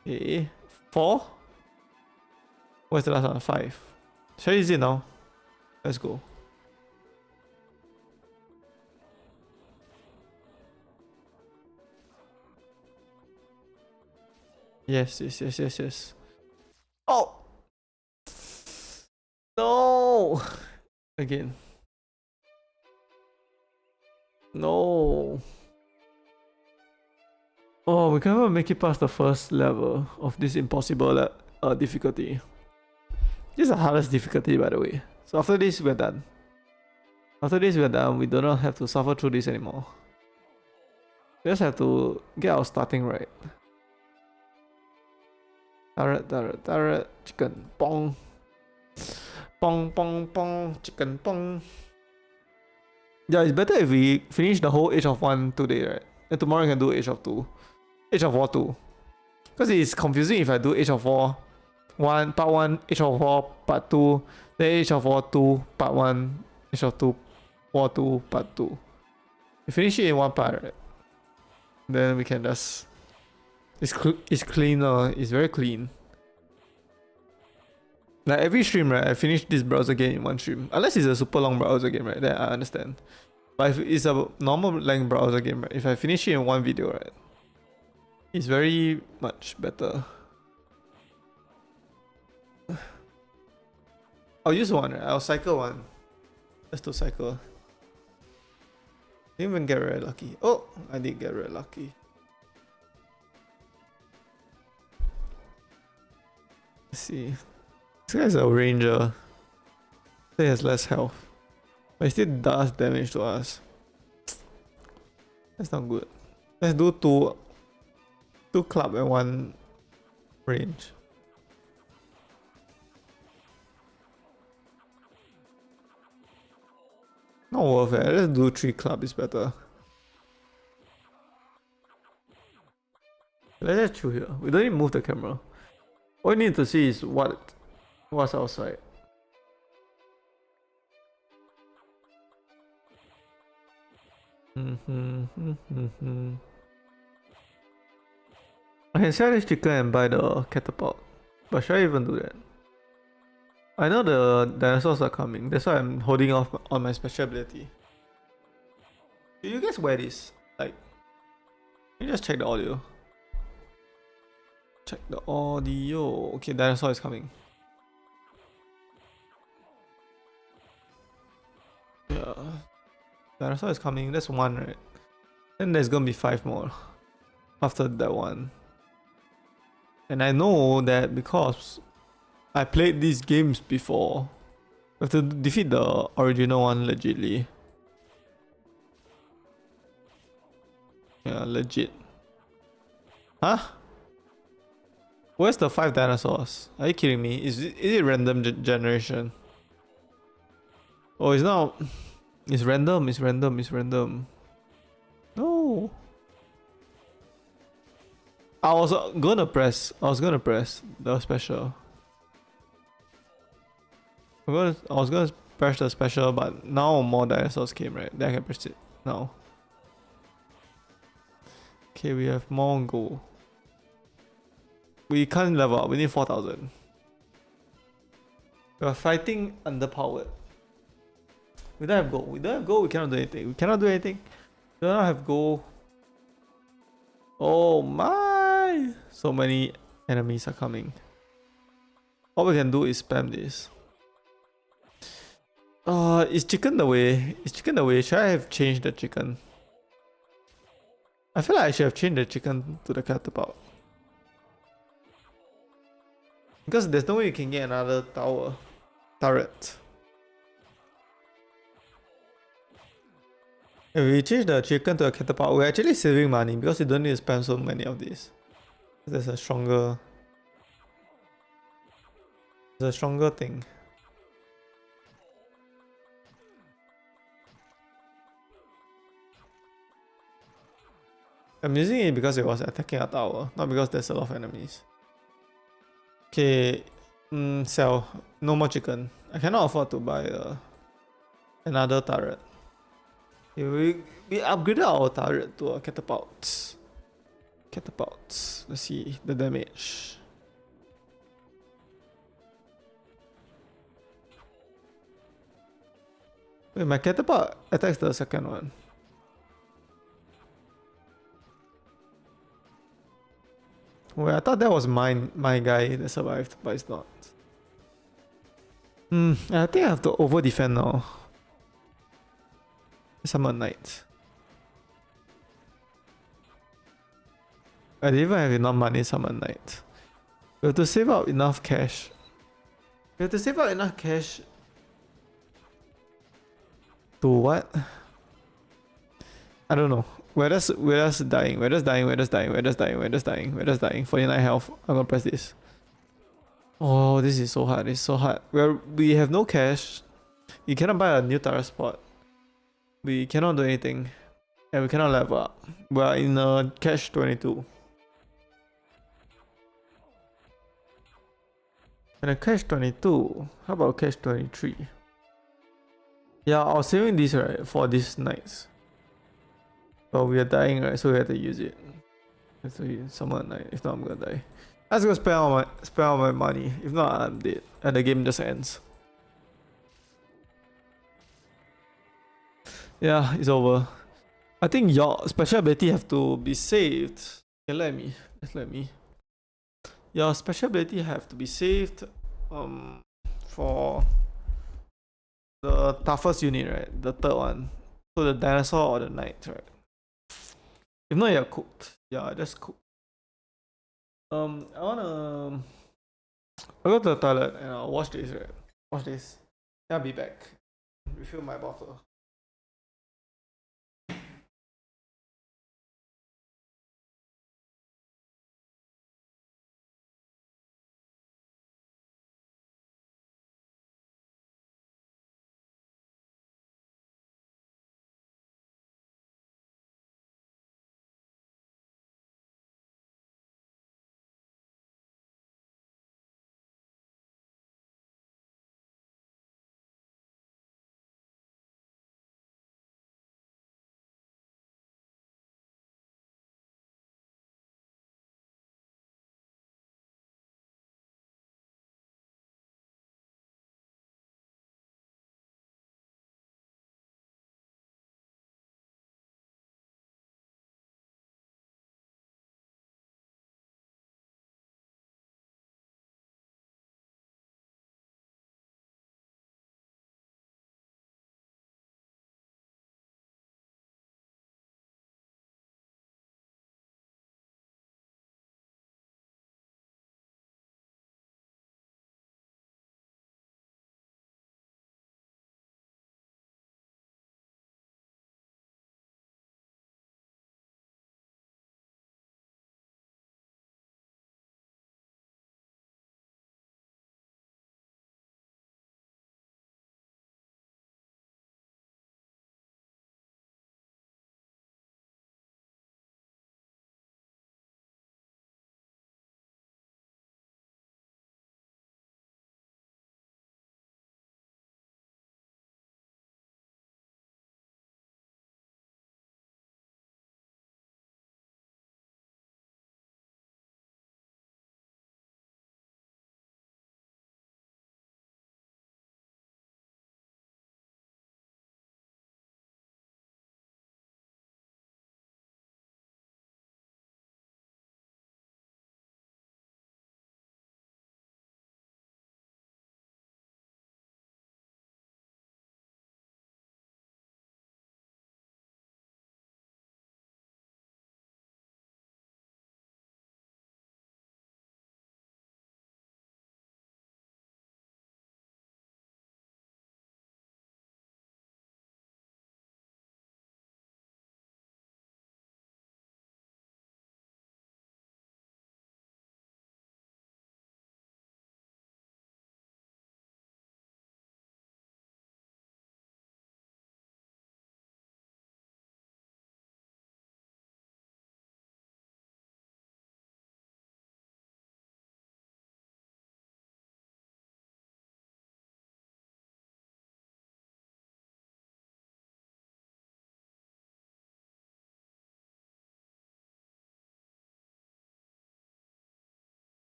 Okay. 4? Where's the last one? 5. Shall I use it now? Let's go. Yes. Oh! No! Again. No. Oh, we can't even make it past the first level of this impossible difficulty. This is the hardest difficulty, by the way. So after this, we're done. We do not have to suffer through this anymore. We just have to get our starting right. Turret, chicken, pong. Pong, chicken, pong. Yeah, it's better if we finish the whole Age of 1 today, right? And tomorrow we can do Age of 2. Age of War 2. Because it's confusing if I do Age of War 1, Part 1, Age of War Part 2, then Age of War 2, Part 1, Age of 2, War 2, Part 2. We finish it in one part, right? Then we can just... It's cleaner, it's very clean. Like every stream, right, I finish this browser game in one stream. Unless it's a super long browser game, right, then I understand. But if it's a normal length browser game, right, if I finish it in one video, right, it's very much better. I'll use one, right? I'll cycle one. Let's do cycle. Didn't even get very lucky. Oh, I did get very lucky. Let's see. This guy's a ranger. He has less health. But he still does damage to us. That's not good. Let's do two club and one range. Not worth it. Let's do 3 club is better. Let's just chill here. We don't need to move the camera. All we need to see is what's outside. I can sell this chicken and buy the catapult. But should I even do that? I know the dinosaurs are coming. That's why I'm holding off on my special ability. Do you guys wear this? Like, let me just check the audio. Check the audio. Okay, dinosaur is coming. Yeah. Dinosaur is coming. That's 1, right? Then there's gonna be 5 more after that one. And I know that because I played these games before. We have to defeat the original one legitly. Yeah, legit. Huh? Where's the 5 dinosaurs? Are you kidding me? Is it random generation? Oh, it's not. It's random. It's random. It's random. No. I was gonna press the special. I was gonna press the special, but now more dinosaurs came, right? Then I can press it now. Okay, we have more gold. We can't level up. We need 4,000. We are fighting underpowered. We don't have gold. We don't have gold. We cannot do anything. We cannot do anything. We don't have gold. Oh my! So many enemies are coming. All we can do is spam this. Is chicken the way? Is chicken the way? Should I have changed the chicken? I feel like I should have changed the chicken to the catapult. Because there's no way you can get another turret. If we change the chicken to a catapult, we're actually saving money because you don't need to spam so many of these. There's a stronger thing. I'm using it because it was attacking a tower, not because there's a lot of enemies. Okay, sell. No more chicken. I cannot afford to buy another turret. Okay, we upgraded our turret to a catapult. Catapults. Let's see the damage. Wait, my catapult attacks the second one. Well, I thought that was my guy that survived, but it's not. I think I have to over defend now. Summon Knight. I didn't even have enough money to summon Knight. We have to save up enough cash. We have to save up enough cash to what? I don't know. We're just dying. We're just dying. 49 health. I'm gonna press this. Oh, this is so hard. It's so hard. We have no cash. You cannot buy a new turret spot. We cannot do anything. And we cannot level up. We are in a catch 22. And a catch 22. How about catch 23? Yeah, I was saving this right for these nights. But we are dying, right? So we have to use it. Have to use someone night. If not, I'm gonna die. I was gonna spend all my money. If not, I'm dead. And the game just ends. Yeah, it's over. I think your special ability have to be saved. Okay, let me. Just let me. Your special ability have to be saved. For the toughest unit, right? The third one. So the dinosaur or the knight, right? If not, you're cooked. Yeah, just cooked. I wanna. I'll go to the toilet and I'll watch this, right? Watch this. Then I'll be back. Refill my bottle.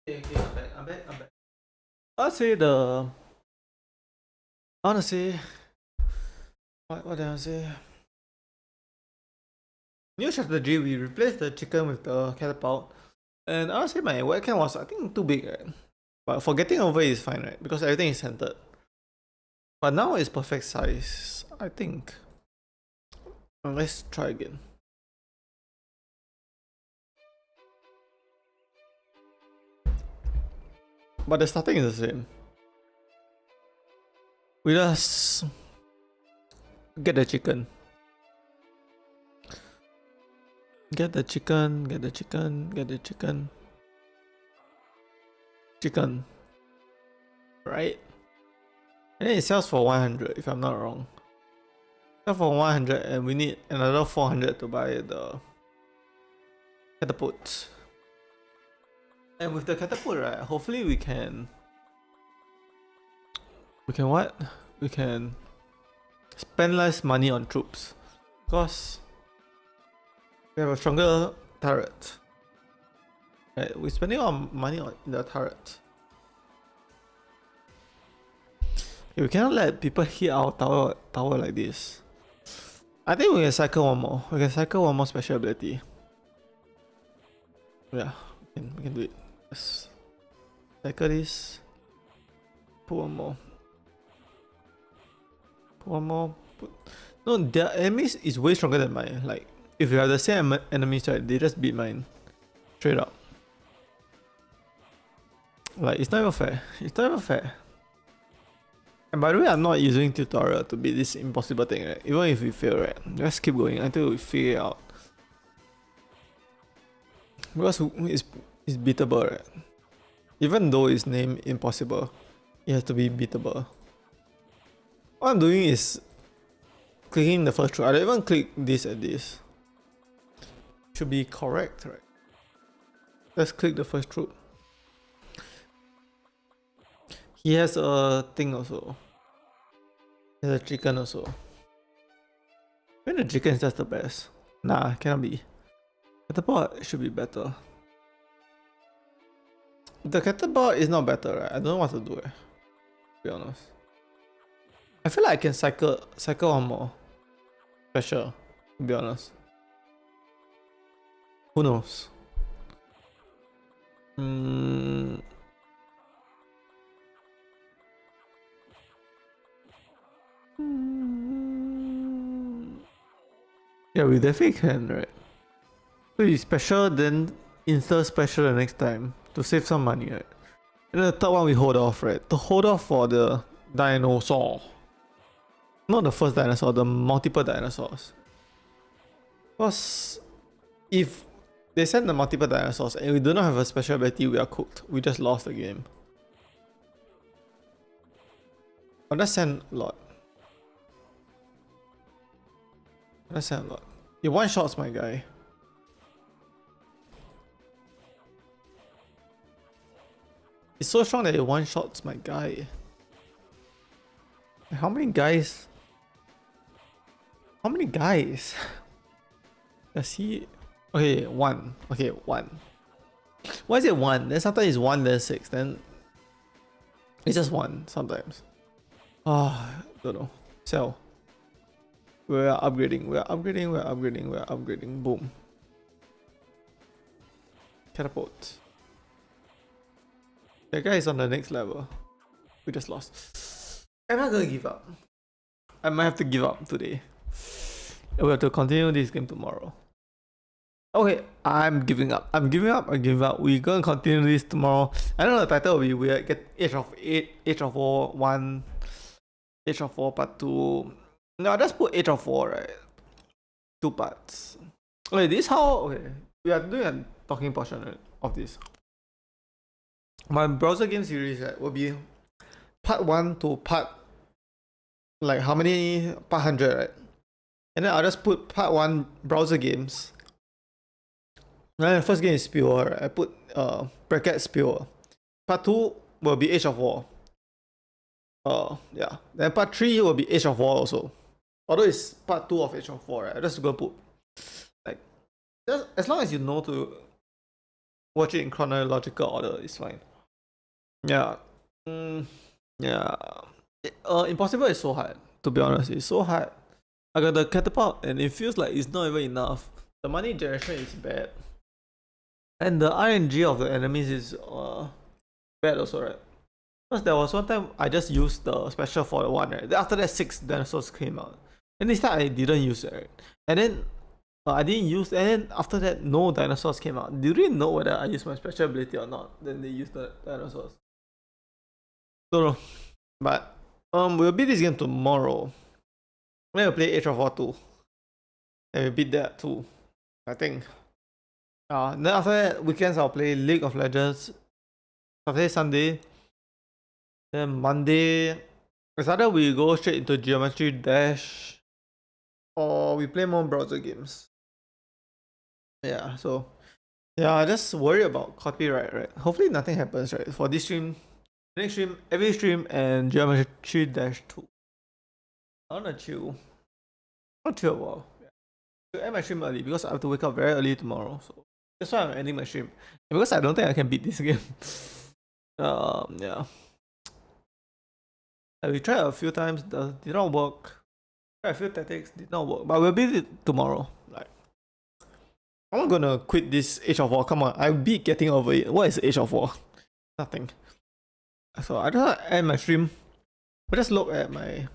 Okay, I'm back. I'll say the. I wanna say. What did I say? New strategy, we replaced the chicken with the catapult. And I wanna say my webcam was, I think, too big, right? But for getting over it is fine, right? Because everything is centered. But now it's perfect size, I think. Let's try again. But the starting is the same. We just Get the chicken. Get the chicken, get the chicken, get the chicken. Chicken. Right? And then it sells for 100 if I'm not wrong. Sells for 100 and we need another 400 to buy the catapult. And with the catapult, right, hopefully we can what? We can spend less money on troops. Because we have a stronger turret. Right, we're spending our money on the turret. Okay, we cannot let people hit our tower like this. I think we can cycle one more. We can cycle one more special ability. Yeah, we can do it. Let's cycle this. Put one more. Put one more. No, their enemies is way stronger than mine. Like, if you have the same enemies, right, they just beat mine. Straight up. Like, it's not even fair. It's not even fair. And by the way, I'm not using tutorial to beat this impossible thing, right? Even if we fail, right? Let's keep going until we figure it out. Because it's beatable, right? Even though it's named impossible, it has to be beatable. What I'm doing is clicking the first troop. I don't even click this and this. Should be correct, right? Let's click the first troop. He has a thing also. He has a chicken also. When the chicken is just the best. Nah, cannot be. Catapult should be better. The catapult is not better, right? I don't know what to do, to be honest. I feel like I can cycle one more. Special, to be honest. Who knows? Yeah, we definitely can, right? So we special, then insert special the next time to save some money, right? And then the third one we hold off, right? To hold off for the dinosaur. Not the first dinosaur, the multiple dinosaurs. Because if they send the multiple dinosaurs and we do not have a special ability, we are cooked. We just lost the game. I'll just send a lot. Let's have a look. He one shots my guy. He's so strong that he one shots my guy. How many guys? How many guys? Does he? Okay, one. Okay, one. Why is it one? Then sometimes it's one, then six. Then it's just one sometimes. Ah, don't know. Sell. We're upgrading, we're upgrading, we're upgrading, we're upgrading. Boom. Catapult. That guy is on the next level. We just lost. Am I gonna give up? I might have to give up today. We have to continue this game tomorrow. Okay, I'm giving up. I'm giving up. I'm giving up. We're gonna continue this tomorrow. I don't know, the title will be we get Age of 8, Age of War 1, Age of War Part 2. No, I just put Age of War, right? 2 parts. Okay, this how. Okay, we are doing a talking portion, right, of this. My browser game series, right, will be part 1 to part. Like how many? Part 100, right? And then I'll just put part 1 browser games. And then the first game is Spewers, right? I put bracket Spewers. Part 2 will be Age of War. Yeah. Then part 3 will be Age of War also. Although it's part 2 of Age of War, right? I just gonna put like just as long as you know to watch it in chronological order, it's fine. Yeah. Yeah. Impossible is so hard, to be honest. It's so hard. I got the catapult and it feels like it's not even enough. The money generation is bad. And the RNG of the enemies is bad also, right? Because there was one time I just used the special for the one, right? Then after that 6 dinosaurs came out. And this time I didn't use it, right? And then I didn't use, and then after that no dinosaurs came out. They didn't know whether I used my special ability or not. Then they used the dinosaurs. Don't know. But we'll beat this game tomorrow. Then we'll play Age of War 2. And we beat that too, I think. Then after that, weekends I'll play League of Legends. Saturday, Sunday. Then Monday, it's either we go straight into Geometry Dash or we play more browser games. Yeah, so yeah, I just worry about copyright, right? Hopefully nothing happens, right? For this stream, next stream, every stream, and Geometry Dash 2. I wanna chill. I'll chill a while. Yeah. I'll end my stream early because I have to wake up very early tomorrow. So that's why I'm ending my stream. And because I don't think I can beat this game. Yeah. We tried a few times, did not work. Tried a few tactics, did not work. But we'll beat it tomorrow. Like, I'm not gonna quit this Age of War. Come on, I'll be getting over it. What is Age of War? Nothing. So I just end my stream. We'll just look at my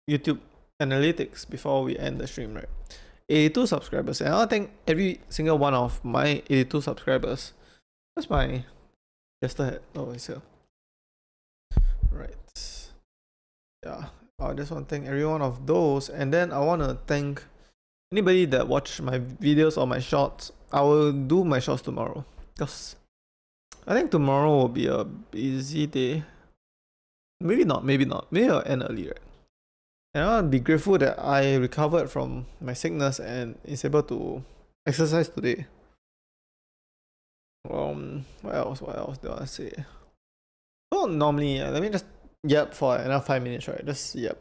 YouTube analytics before we end the stream, right? 82 subscribers, and I think every single one of my 82 subscribers. That's my Jester hat. Oh, it's here. Right. Yeah, I just want to thank every one of those, and then I want to thank anybody that watched my videos or my shorts. I will do my shorts tomorrow because I think tomorrow will be a busy day. Maybe not. Maybe I'll end early, right? And I want to be grateful that I recovered from my sickness and is able to exercise today. What else do I say? So normally, let me just yep for another 5 minutes, right? Just yep.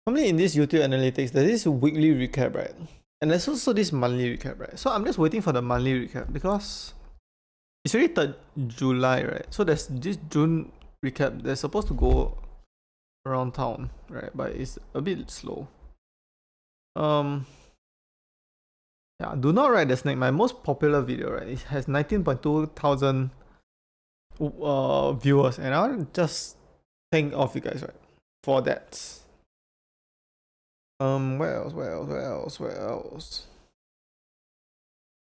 Normally in this YouTube analytics, there's this weekly recap, right? And there's also this monthly recap, right? So I'm just waiting for the monthly recap because it's already 3rd July, right? So there's this June recap that's supposed to go around town, right? But it's a bit slow. Yeah, do not ride the snake. My most popular video, right? It has 19.2 thousand viewers, and I want to just thank all of you guys, right, for that. Where else?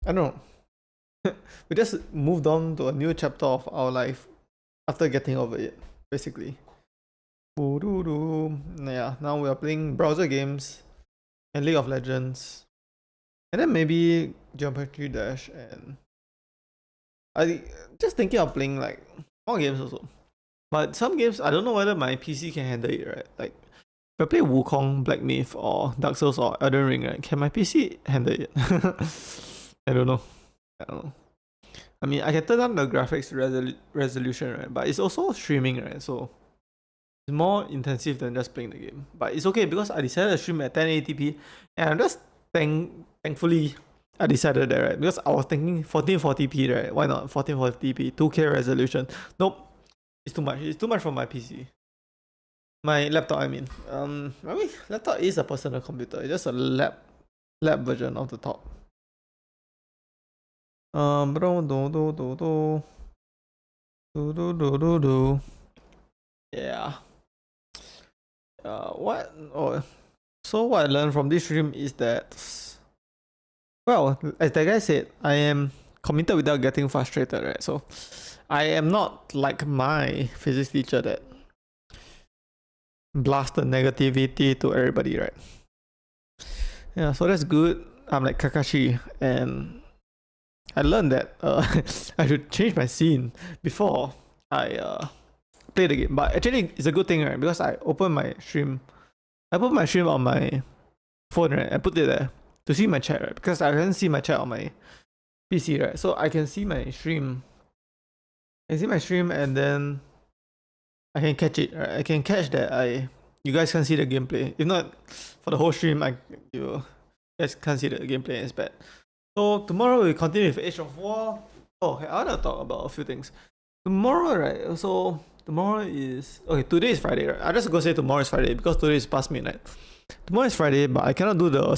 I don't know. We just moved on to a new chapter of our life after getting over it, basically. Yeah, now we are playing browser games and League of Legends, and then maybe Geometry Dash, and I just thinking of playing like more games also. But some games I don't know whether my PC can handle it, right? Like if I play Wukong, Black Myth, or Dark Souls or Elden Ring, right? Can my PC handle it? I don't know. I mean, I can turn down the graphics resolution, right? But it's also streaming, right? So it's more intensive than just playing the game. But it's okay because I decided to stream at 1080p, and I'm just thankfully I decided that, right? Because I was thinking 1440p, right? Why not 1440p, 2K resolution? Nope, it's too much. It's too much for my PC. My laptop, I mean. My laptop is a personal computer. It's just a lab version of the top. Yeah. What? Oh, so what I learned from this stream is that, well, as the guy said, I am committed without getting frustrated, right? So I am not like my physics teacher that blasted negativity to everybody, right? Yeah, so that's good. I'm like Kakashi, and I learned that I should change my scene before I play the game. But actually, it's a good thing, right? Because I put my stream on my phone, right? I put it there to see my chat, right? Because I can't see my chat on my PC, right? So I can see my stream. And then I can catch it, right? I can catch that you guys can see the gameplay. If not, for the whole stream, you guys can't see the gameplay. It's bad. So tomorrow we continue with Age of War. Oh, okay, I want to talk about a few things. Tomorrow, right? So tomorrow is today is Friday, right? I just go say tomorrow is Friday because today is past midnight. Tomorrow is Friday, but I cannot do the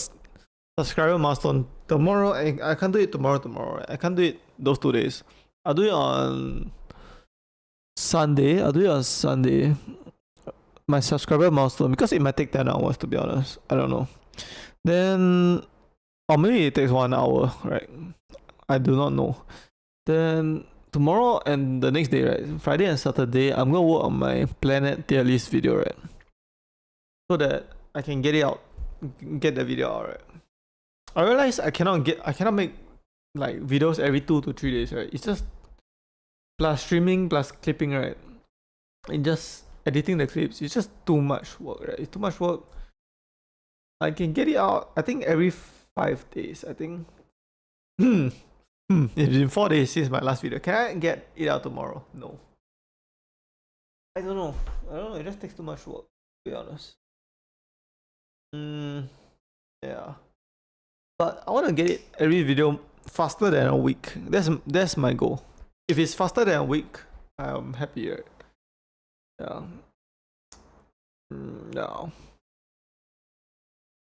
subscriber milestone tomorrow. I can't do it tomorrow. Right? I can't do it those 2 days. I'll do it on Sunday. My subscriber milestone, because it might take 10 hours, to be honest. I don't know. Then, or maybe it takes 1 hour, right? I do not know. Then tomorrow and the next day, right? Friday and Saturday, I'm gonna work on my planet tier list video, right? So that I can get it out, get the video out, right? I realize I cannot make like videos every 2 to 3 days, right? It's just plus streaming plus clipping, right? And just editing the clips, it's just too much work, right? It's too much work. I can get it out, I think every 5 days, I think. It's been 4 days since my last video. Can I get it out tomorrow? No. I don't know. It just takes too much work, to be honest. Yeah. But I want to get it every video faster than a week. That's my goal. If it's faster than a week, I'm happier. Yeah. No.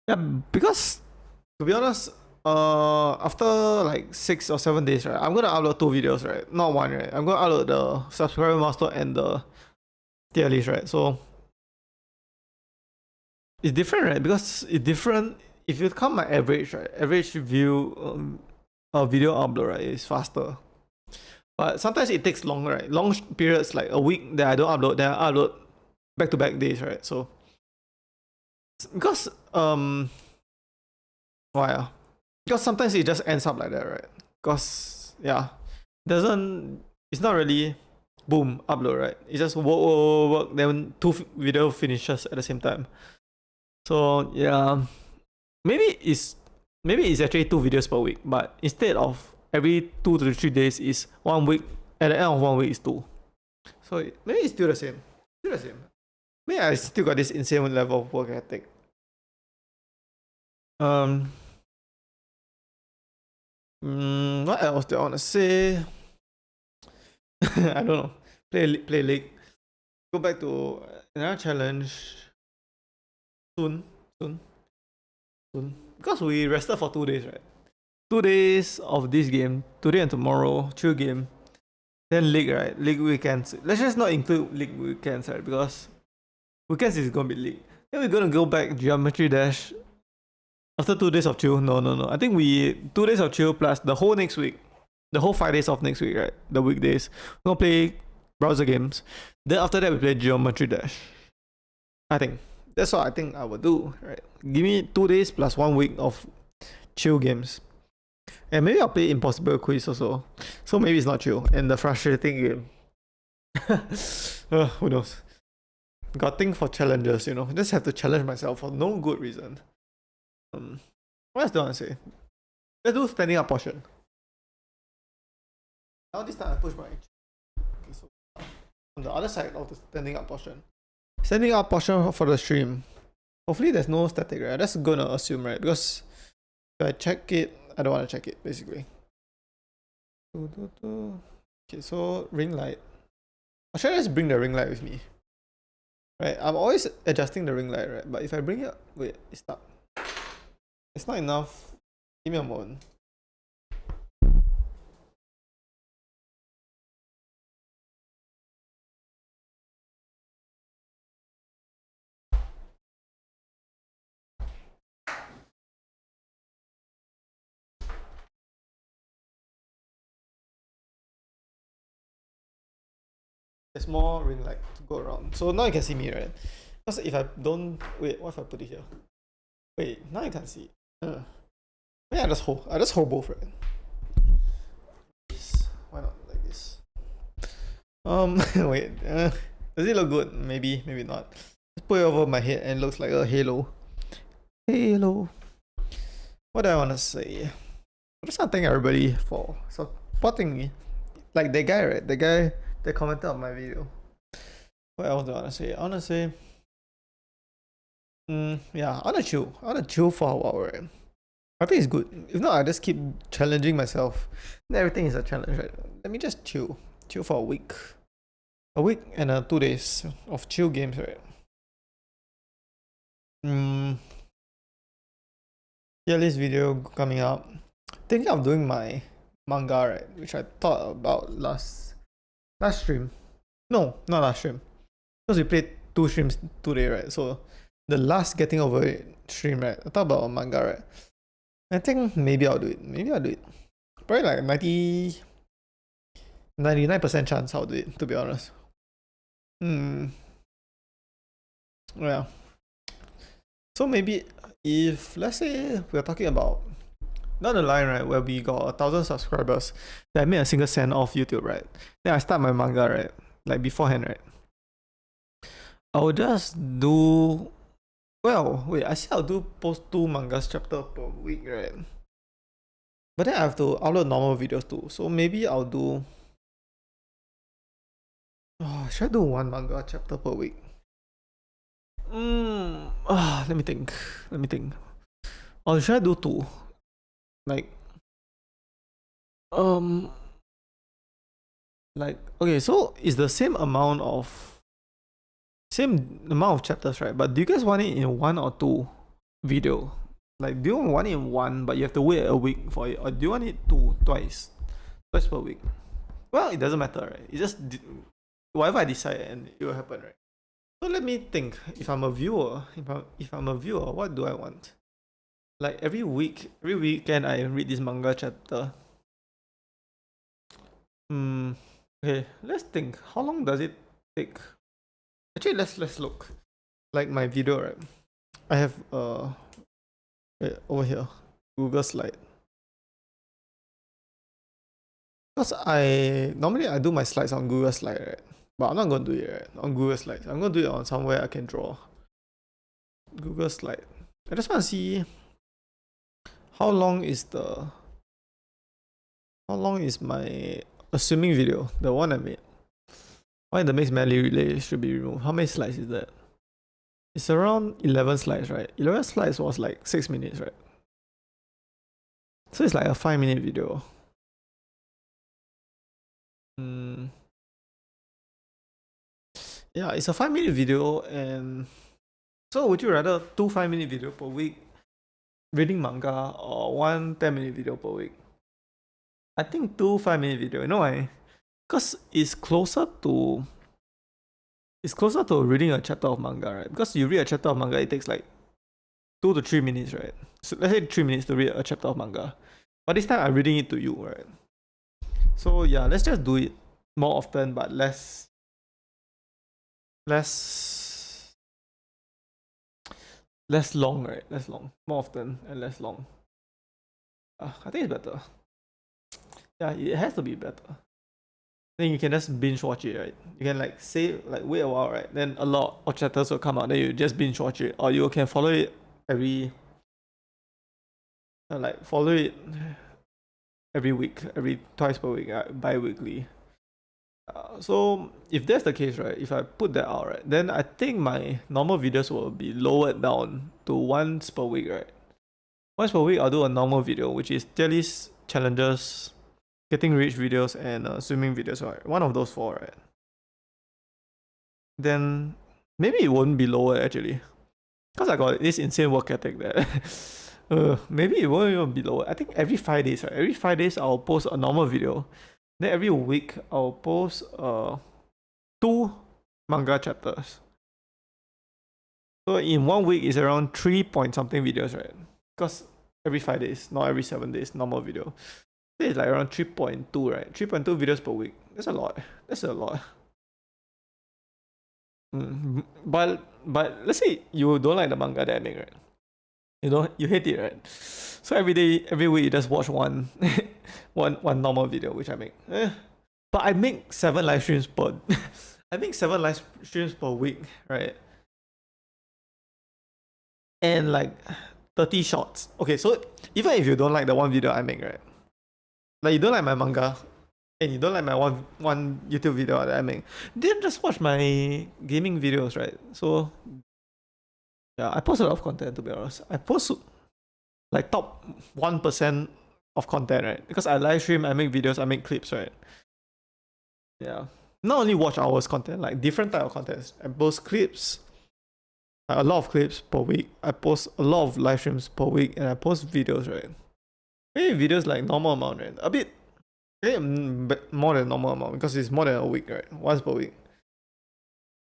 Yeah, because to be honest, after like 6 or 7 days, right, I'm gonna upload 2 videos, right? Not one, right? I'm gonna upload the subscriber milestone and the tier list, right? So it's different, right? Because it's different. If you count my average, right? Average view video upload, right, is faster. But sometimes it takes longer, right? Long periods, like a week that I don't upload, then I upload back-to-back days, right? So because why? Because sometimes it just ends up like that, right? Because yeah, it's not really boom upload, right? It's just work, then 2 video finishes at the same time. So yeah, maybe it's actually 2 videos per week, but instead of every 2 to 3 days is 1 week. At the end of 1 week is 2. So maybe it's still the same. Maybe I still got this insane level of work ethic. What else do I want to say? I don't know. Play League. Go back to another challenge soon. Because we rested for 2 days, right? 2 days of this game, today and tomorrow, chill game. Then League, right? League weekends. Let's just not include League weekends, right? Because weekends is gonna be League. Then we're gonna go back Geometry Dash after 2 days of chill. No. I think 2 days of chill plus the whole next week, the whole 5 days of next week, right? The weekdays. We're gonna play browser games. Then after that we play Geometry Dash. I think that's what I think I would do, right? Give me 2 days plus 1 week of chill games. And maybe I'll play Impossible Quiz also. So maybe it's not chill. And the frustrating game. Who knows? Got thing for challenges, you know. Just have to challenge myself for no good reason. What else do I want to say? Let's do standing up portion. Now this time I push my. Okay, so on the other side of the standing up portion. Standing up portion for the stream. Hopefully there's no static, right? That's gonna assume, right? Because if I check it, I don't want to check it, basically. Okay, so ring light. Or should I just bring the ring light with me? Right, I'm always adjusting the ring light, right? But if I bring it, wait, it's stuck. It's not enough. Give me a moment. There's more ring light to go around. So now you can see me, right? Because if I don't wait, what if I put it here? Wait, now you can't see. Yeah, I just hold both, right? Why not like this? Wait. Does it look good? Maybe not. Just put it over my head and it looks like a halo. What do I want to say? I just want to thank everybody for supporting me. Like that guy, right? The guy that commented on my video. What else do I want to say? I want to say, yeah, I want to chill for a while, right? I think it's good. If not, I just keep challenging myself. Everything is a challenge, right? Let me just chill for a week and 2 days of chill games, right? Yeah, this video coming up. Thinking of doing my manga, right? Which I thought about last stream. No, not last stream. Because we played 2 streams today, right? So the last getting over it stream, right? I thought about a manga, right? I think maybe I'll do it. Probably like 99% chance I'll do it, to be honest. Yeah. So maybe if let's say we're talking about down the line, right, where we got 1,000 subscribers, that I made a single cent off YouTube, right? Then I start my manga, right? Like beforehand, right? I'll just do I said I'll do post 2 mangas chapter per week, right? But then I have to upload normal videos too. So maybe I'll do should I do 1 manga chapter per week? Let me think. Or should I do 2? Like okay, so it's the same amount of chapters, right? But do you guys want it in 1 or 2 video? Like, do you want it in 1 but you have to wait a week for it, or do you want it twice per week? Well, it doesn't matter, right? It's just whatever I decide and it will happen, right? So let me think. If I'm a viewer, what do I want? Like every weekend I read this manga chapter. Okay, let's think. How long does it take? Actually, let's look. Like my video, right? I have over here, Google Slide. Because I normally do my slides on Google Slide, right? But I'm not gonna do it right on Google Slides. I'm gonna do it on somewhere I can draw. Google Slide. I just want to see how long is my swimming video, the one I made. Why the mixed medley relay should be removed. How many slides is that? It's around 11 slides, right? 11 slides was like 6 minutes, right? So it's like a 5-minute video. Yeah, it's a 5-minute video, and so would you rather 2 5-minute video per week reading manga, or 1 10-minute video per week? I think 2 5-minute video. You know why? Because it's closer to reading a chapter of manga, right? Because you read a chapter of manga, it takes like 2 to 3 minutes, right? So let's say 3 minutes to read a chapter of manga. But this time I'm reading it to you, right? So yeah, let's just do it more often, but less long, right? Less long. More often and less long. I think it's better. Yeah, it has to be better. Then you can just binge watch it, right? You can wait a while, right? Then a lot of chapters will come out, then you just binge watch it. Or you can follow it every week, twice per week, bi-weekly. So if that's the case, right, if I put that out, right, then I think my normal videos will be lowered down to once per week, right? Once per week, I'll do a normal video, which is tier list, challenges, getting rich videos, and swimming videos, right? One of those 4, right? Then maybe it won't be lower actually, because I got this insane work ethic that maybe it won't even be lower. I think every 5 days, right? Every 5 days, I'll post a normal video. Then every week, I'll post 2 manga chapters. So in 1 week, it's around 3 point something videos, right? Because every 5 days, not every 7 days, normal video. So it's like around 3.2, right? 3.2 videos per week. That's a lot. But let's say you don't like the manga that I make, right? You hate it, right? So every week you just watch one normal video which I make. But I make 7 live streams per week, right? And like 30 shorts. Okay, so even if you don't like the one video I make, right? Like you don't like my manga and you don't like my one YouTube video that I make, then just watch my gaming videos, right? So yeah, I post a lot of content, to be honest. I post like top 1% of content, right? Because I live stream, I make videos, I make clips, right? Yeah. Not only watch hours content, like different type of content. I post clips, a lot of clips per week. I post a lot of live streams per week, and I post videos, right? Maybe videos like normal amount, right? A bit more than normal amount, because it's more than a week, right? Once per week.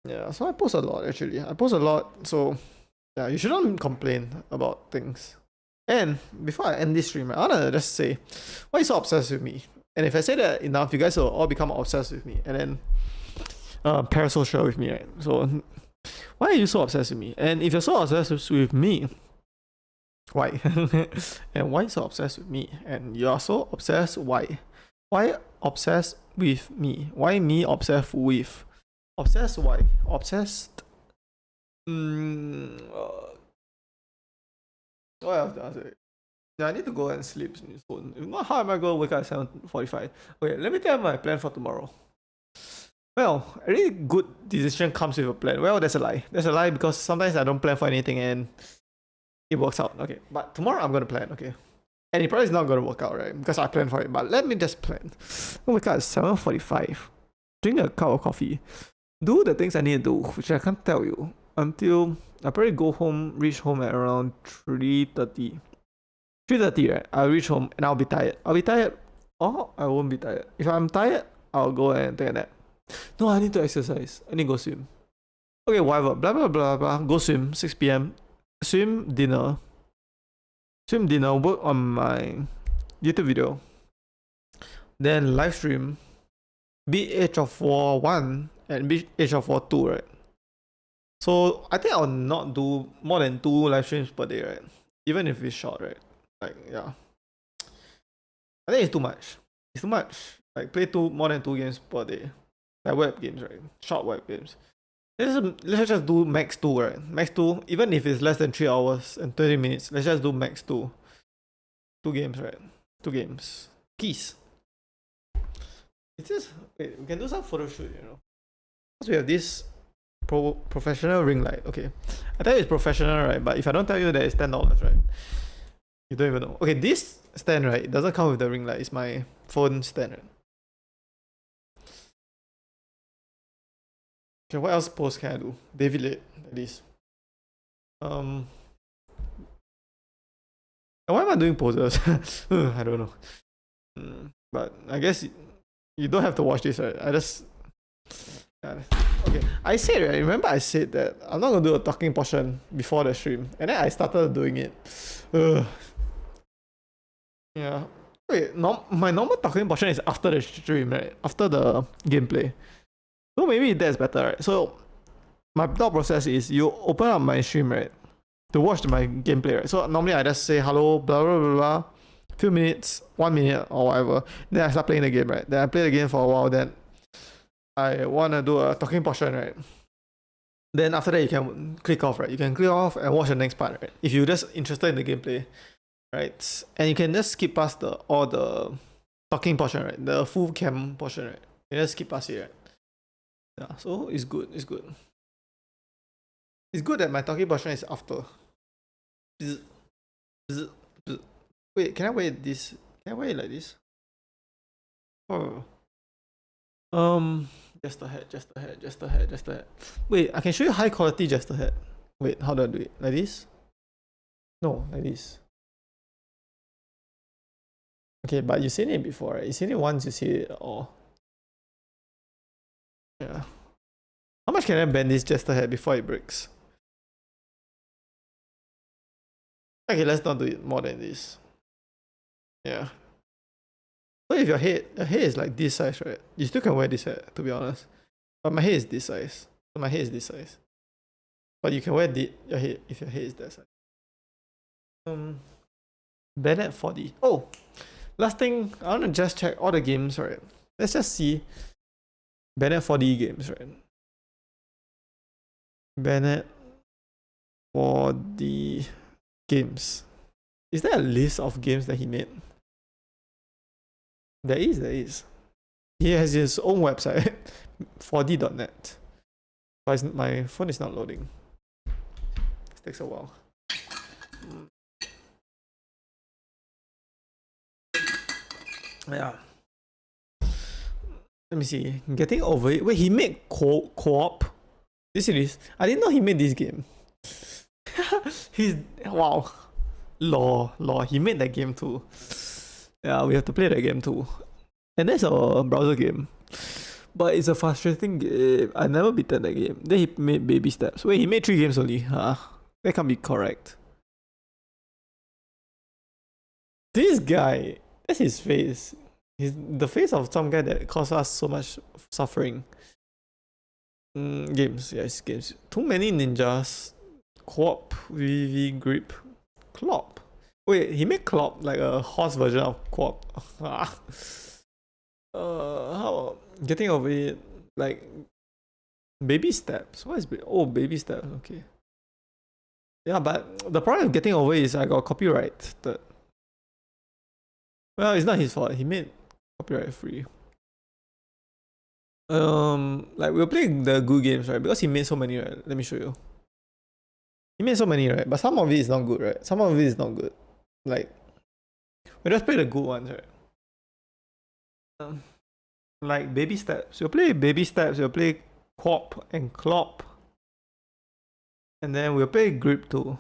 Yeah, so I post a lot actually. So yeah, you shouldn't complain about things. And before I end this stream, I wanna just say, why are you so obsessed with me? And if I say that enough, you guys will all become obsessed with me, and then parasocial with me, right? So Why are you so obsessed with me? And if you're so obsessed with me, why? And why so obsessed with me? And you're so obsessed, why? Why obsessed with me? Why me obsessed with? Obsessed, why? Obsessed. What else do I say? Yeah, I need to go and sleep soon. If not, how am I going to wake up at 7:45? Okay, let me tell you my plan for tomorrow. Well, a really good decision comes with a plan. Well, that's a lie. That's a lie because sometimes I don't plan for anything and it works out. Okay, but tomorrow I'm going to plan, okay? And it probably is not going to work out, right? Because I planned for it. But let me just plan. I'll wake up at 7:45. Drink a cup of coffee. Do the things I need to do, which I can't tell you. Until I probably go home, reach home at around 3:30. 3:30, right? I'll reach home and I'll be tired. I'll be tired or I won't be tired. If I'm tired, I'll go and take a nap. No, I need to exercise. I need to go swim. Okay, whatever. Blah, blah, blah, blah. Go swim, 6 p.m. Swim, dinner. Swim, dinner. Work on my YouTube video. Then live stream. Beat Age of War 1 and beat Age of War 2, right? So I think I'll not do more than 2 live streams per day, right? Even if it's short, right? Like, yeah. I think it's too much. It's too much. Like, play more than 2 games per day. Like web games, right? Short web games. Let's just do max 2, right? Max 2, even if it's less than 3 hours and 20 minutes, let's just do max 2. 2 games, right? 2 games. Peace. It's just, wait, we can do some photo shoot, you know? Because we have this professional ring light. Okay. I tell you it's professional, right? But if I don't tell you that it's $10, right? You don't even know. Okay, this stand, right? It doesn't come with the ring light. It's my phone stand, right? Okay, what else pose can I do? David Lit, at least. Why am I doing poses? I don't know. But I guess you don't have to watch this, right? I just... Okay, I said, right? Remember I said that I'm not going to do a talking portion before the stream. And then I started doing it. Yeah. Wait, my normal talking portion is after the stream, right? After the gameplay. So maybe that's better, right? So my thought process is you open up my stream, right? To watch my gameplay, right? So normally I just say hello, blah blah blah blah, few minutes, 1 minute or whatever. Then I start playing the game, right? Then I play the game for a while, then I wanna do a talking portion, right? Then after that you can click off, right? You can click off and watch the next part, right? If you're just interested in the gameplay, right? And you can just skip past all the talking portion, right? The full cam portion, right? You just skip past it, right? Yeah, so it's good. It's good. It's good that my talking portion is after. Wait, can I wear this? Can I wear it like this? Oh. Just the head, just the head, just the head, just the head. Wait, I can show you high quality just the head. Wait, how do I do it? Like this? No, like this. Okay, but you've seen it before, right? You've seen it once, you see it all. Yeah. How much can I bend this just ahead before it breaks? Okay, let's not do it more than this. Yeah. So if your head is like this size, right? You still can wear this hat, to be honest. But my head is this size. So my head is this size. But you can wear your head if your head is that size. Bennett 40. Oh, last thing, I want to just check all the games, right? Let's just see Bennett 4D games, right? Bennett 4D games. Is there a list of games that he made? There is. He has his own website, 4D.net. But my phone is not loading. This takes a while. Yeah. Let me see. Getting over it. Wait, he made co-op? This is. I didn't know he made this game. He's wow. Law. He made that game too. Yeah, we have to play that game too. And that's a browser game. But it's a frustrating game. I never beaten that game. Then he made baby steps. Wait, he made 3 games only. Huh? That can't be correct. This guy, that's his face. He's the face of some guy that caused us so much suffering. Games, yes, games. Too many ninjas. Co-op, VV grip, Clop. Wait, he made Clop like a horse version of Co-op. How getting over it? Like baby steps. What is baby steps? Okay. Yeah, but the problem with getting over it is I got copyright. Well, it's not his fault. He made copyright free. Like we're playing the good games, right? Because he made so many, right? Let me show you. He made so many, right? But some of it is not good, right? Some of it is not good. Like we just play the good ones, right? Like baby steps. We'll play baby steps. We'll play Quop and Clop, and then we'll play grip too.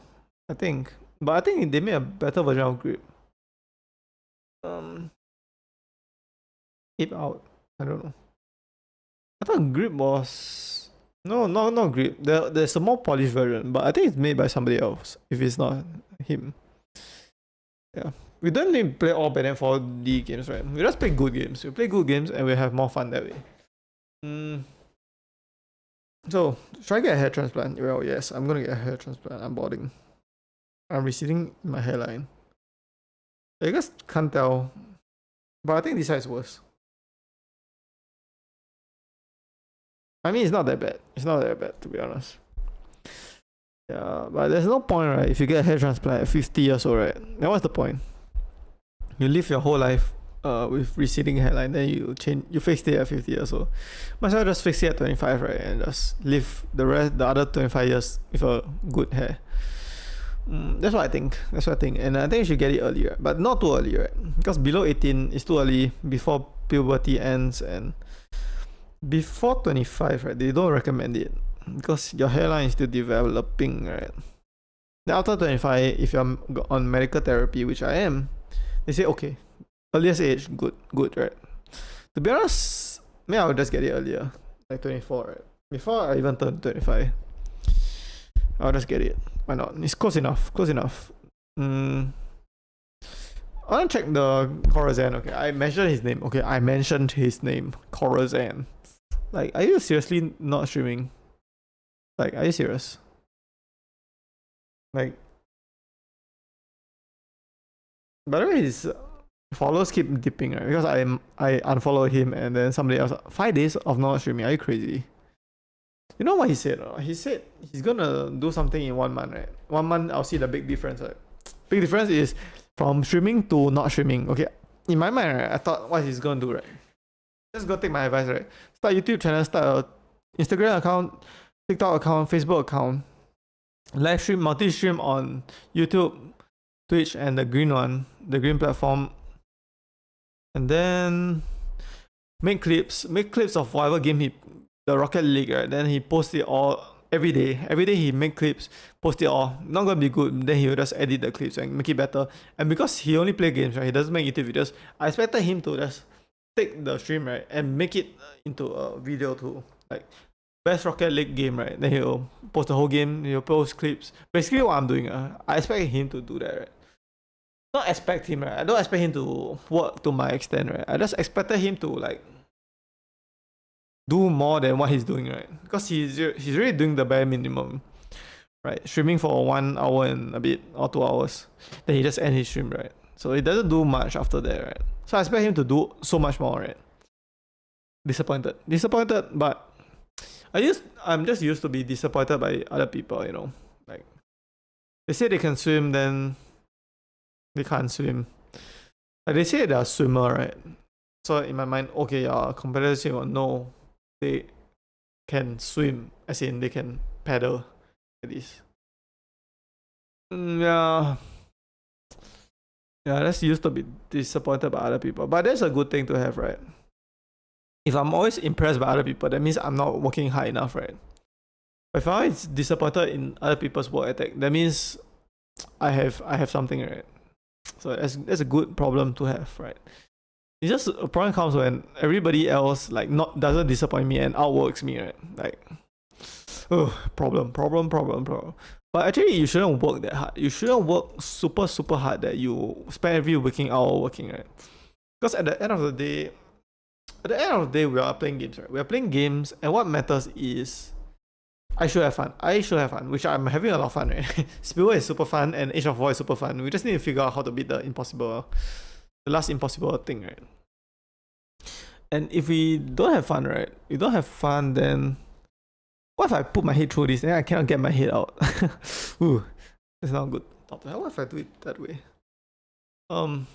I think, but I think they made a better version of grip. Ape out. I don't know. I thought grip was not grip. There's a more polished version, but I think it's made by somebody else. If it's not him, yeah. We don't need to play all Bad and 4D games, right? We just play good games. We play good games and we have more fun that way. So, should I get a hair transplant? Well, yes, I'm gonna get a hair transplant. I'm balding. I'm receding my hairline. You guys can't tell, but I think this side is worse. I mean, it's not that bad. It's not that bad, to be honest. Yeah, but there's no point, right? If you get a hair transplant at 50 years old, right? Then what's the point? You live your whole life with receding hairline, then you fix it at 50 years old. Might as well just fix it at 25, right? And just live the other 25 years with a good hair. That's what I think. And I think you should get it earlier, but not too early, right? Because below 18 is too early before puberty ends, and before 25, right? They don't recommend it because your hairline is still developing, right? Then after 25, if you're on medical therapy, which I am, they say okay, earliest age, good, right? To be honest, maybe I'll just get it earlier, like 24, right? Before I even turn 25, I'll just get it. Why not? It's close enough. I want to check the Corazon. Okay, I mentioned his name. Corazon. Like, are you seriously not streaming? Like, are you serious? Like, by the way, his followers keep dipping, right? Because I unfollowed him and then somebody else. 5 days of not streaming. Are you crazy? You know what he said? He said he's gonna do something in 1 month, right? 1 month, I'll see the big difference, right? Big difference is from streaming to not streaming. Okay, in my mind, right, I thought what he's gonna do, right? Just go take my advice, right? Start a YouTube channel, start a Instagram account, TikTok account, Facebook account, live stream, multi-stream on YouTube, Twitch, and the green platform, and then make clips of whatever game the Rocket League, right? Then he posts it all every day. Every day he make clips, post it all. Not gonna be good. Then he will just edit the clips and make it better. And because he only play games, right? He doesn't make YouTube videos. I expected him to just take the stream, right, and make it into a video too. Like best Rocket League game, right? Then he'll post the whole game. He'll post clips. Basically, what I'm doing, I expect him to do that, right? Not expect him, right? I don't expect him to work to my extent, right? I just expected him to like do more than what he's doing, right? Because he's really doing the bare minimum, right? Streaming for 1 hour and a bit or 2 hours, then he just end his stream, right? So it doesn't do much after that, right? So I expect him to do so much more, right? Disappointed, but I'm just used to be disappointed by other people, you know. Like they say they can swim, then they can't swim. Like they say they're a swimmer, right? So in my mind, okay, competitive swimmer, no. They can swim, as in they can paddle at least. Yeah, that's used to be disappointed by other people, but that's a good thing to have, right? If I'm always impressed by other people, that means I'm not working hard enough, right? If I'm always disappointed in other people's work ethic, that means I have something, right? So that's a good problem to have, right? It's just a problem comes when everybody else like doesn't disappoint me and outworks me, right? Like, problem. But actually, you shouldn't work that hard. You shouldn't work super hard that you spend every waking hour working, right? Because at the end of the day, at the end of the day, we are playing games, right? We are playing games, and what matters is I should have fun. I should have fun, which I'm having a lot of fun, right? Spillway is super fun, and Age of War is super fun. We just need to figure out how to beat the last impossible thing, right? And if we don't have fun, right? We don't have fun, then what if I put my head through this and I cannot get my head out? Ooh, that's not good. What if I do it that way? If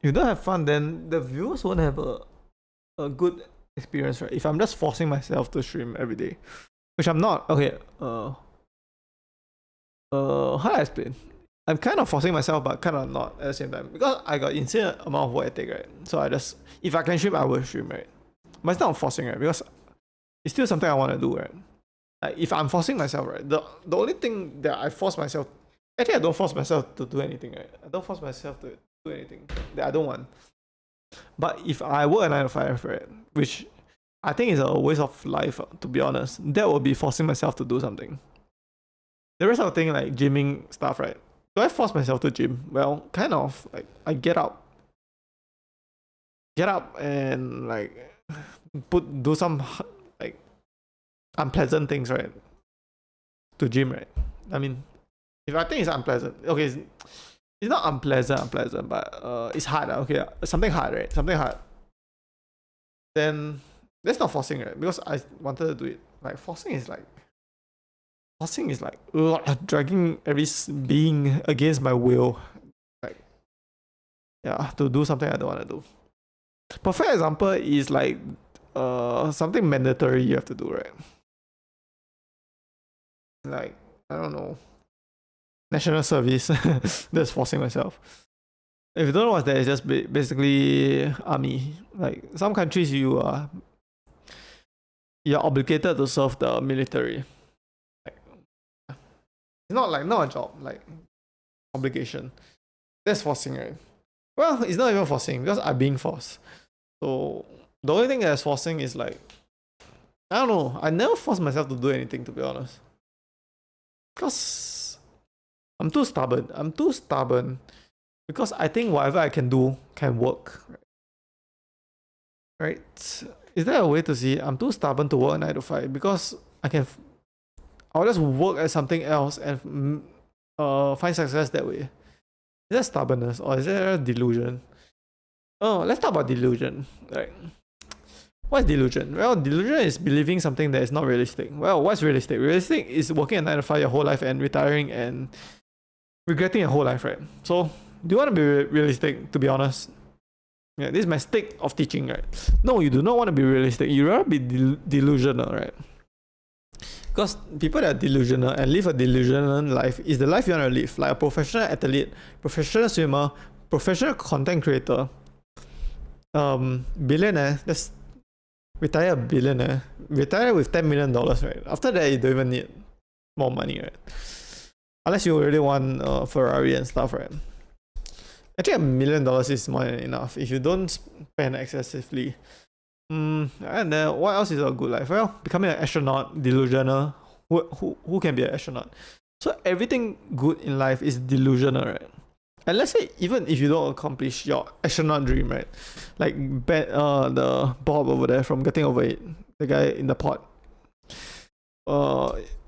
you don't have fun, then the viewers won't have a good experience, right? If I'm just forcing myself to stream every day, which I'm not. Okay, how do I explain? I'm kind of forcing myself, but kind of not at the same time, because I got insane amount of work ethic, right? So I just, if I can stream, I will stream, right? But it's not forcing, right? Because it's still something I want to do, right? Like if I'm forcing myself, right? The only thing that I force myself, actually I don't force myself to do anything, right? I don't force myself to do anything that I don't want. But if I work a 9 to 5, right, which I think is a waste of life, to be honest, that will be forcing myself to do something. The rest of the thing, like gymming stuff, right? Do I force myself to gym? Well, kind of. Like I get up and like do some like unpleasant things, right? To gym, right? I mean, if I think it's unpleasant, okay, it's not unpleasant, but it's hard. Okay, something hard, right? Something hard. Then that's not forcing, right? Because I wanted to do it. Like forcing is like dragging every being against my will, like to do something I don't want to do. Perfect example is like something mandatory you have to do, right? Like I don't know, national service. That's forcing myself. If you don't know what's that, it's just basically army. Like some countries you're obligated to serve the military. It's not a job, like obligation. That's forcing, right? Well, it's not even forcing because I'm being forced. So the only thing that's forcing is like, I don't know. I never force myself to do anything, to be honest. Because I'm too stubborn. Because I think whatever I can do can work. Right? Is there a way to see I'm too stubborn to work 9 to 5? Because I'll just work at something else and find success that way. Is that stubbornness or is that a delusion? Oh, let's talk about delusion. Right? What's delusion? Well, delusion is believing something that is not realistic. Well, what's realistic? Realistic is working at 9 to 5 your whole life and retiring and regretting your whole life, right? So, do you want to be realistic, to be honest? Yeah, this is my stick of teaching, right? No, you do not want to be realistic. You rather be delusional, right? Because people that are delusional and live a delusional life is the life you want to live. Like a professional athlete, professional swimmer, professional content creator, billionaire. Just retire a billionaire. Retire with $10 million, right? After that, you don't even need more money, right? Unless you really want a Ferrari and stuff, right? Actually, $1 million is more than enough if you don't spend excessively. And then what else is a good life? Well, becoming an astronaut, delusional. Who can be an astronaut? So everything good in life is delusional, right? And let's say even if you don't accomplish your astronaut dream, right? Like the Bob over there from Getting Over It, the guy in the pod,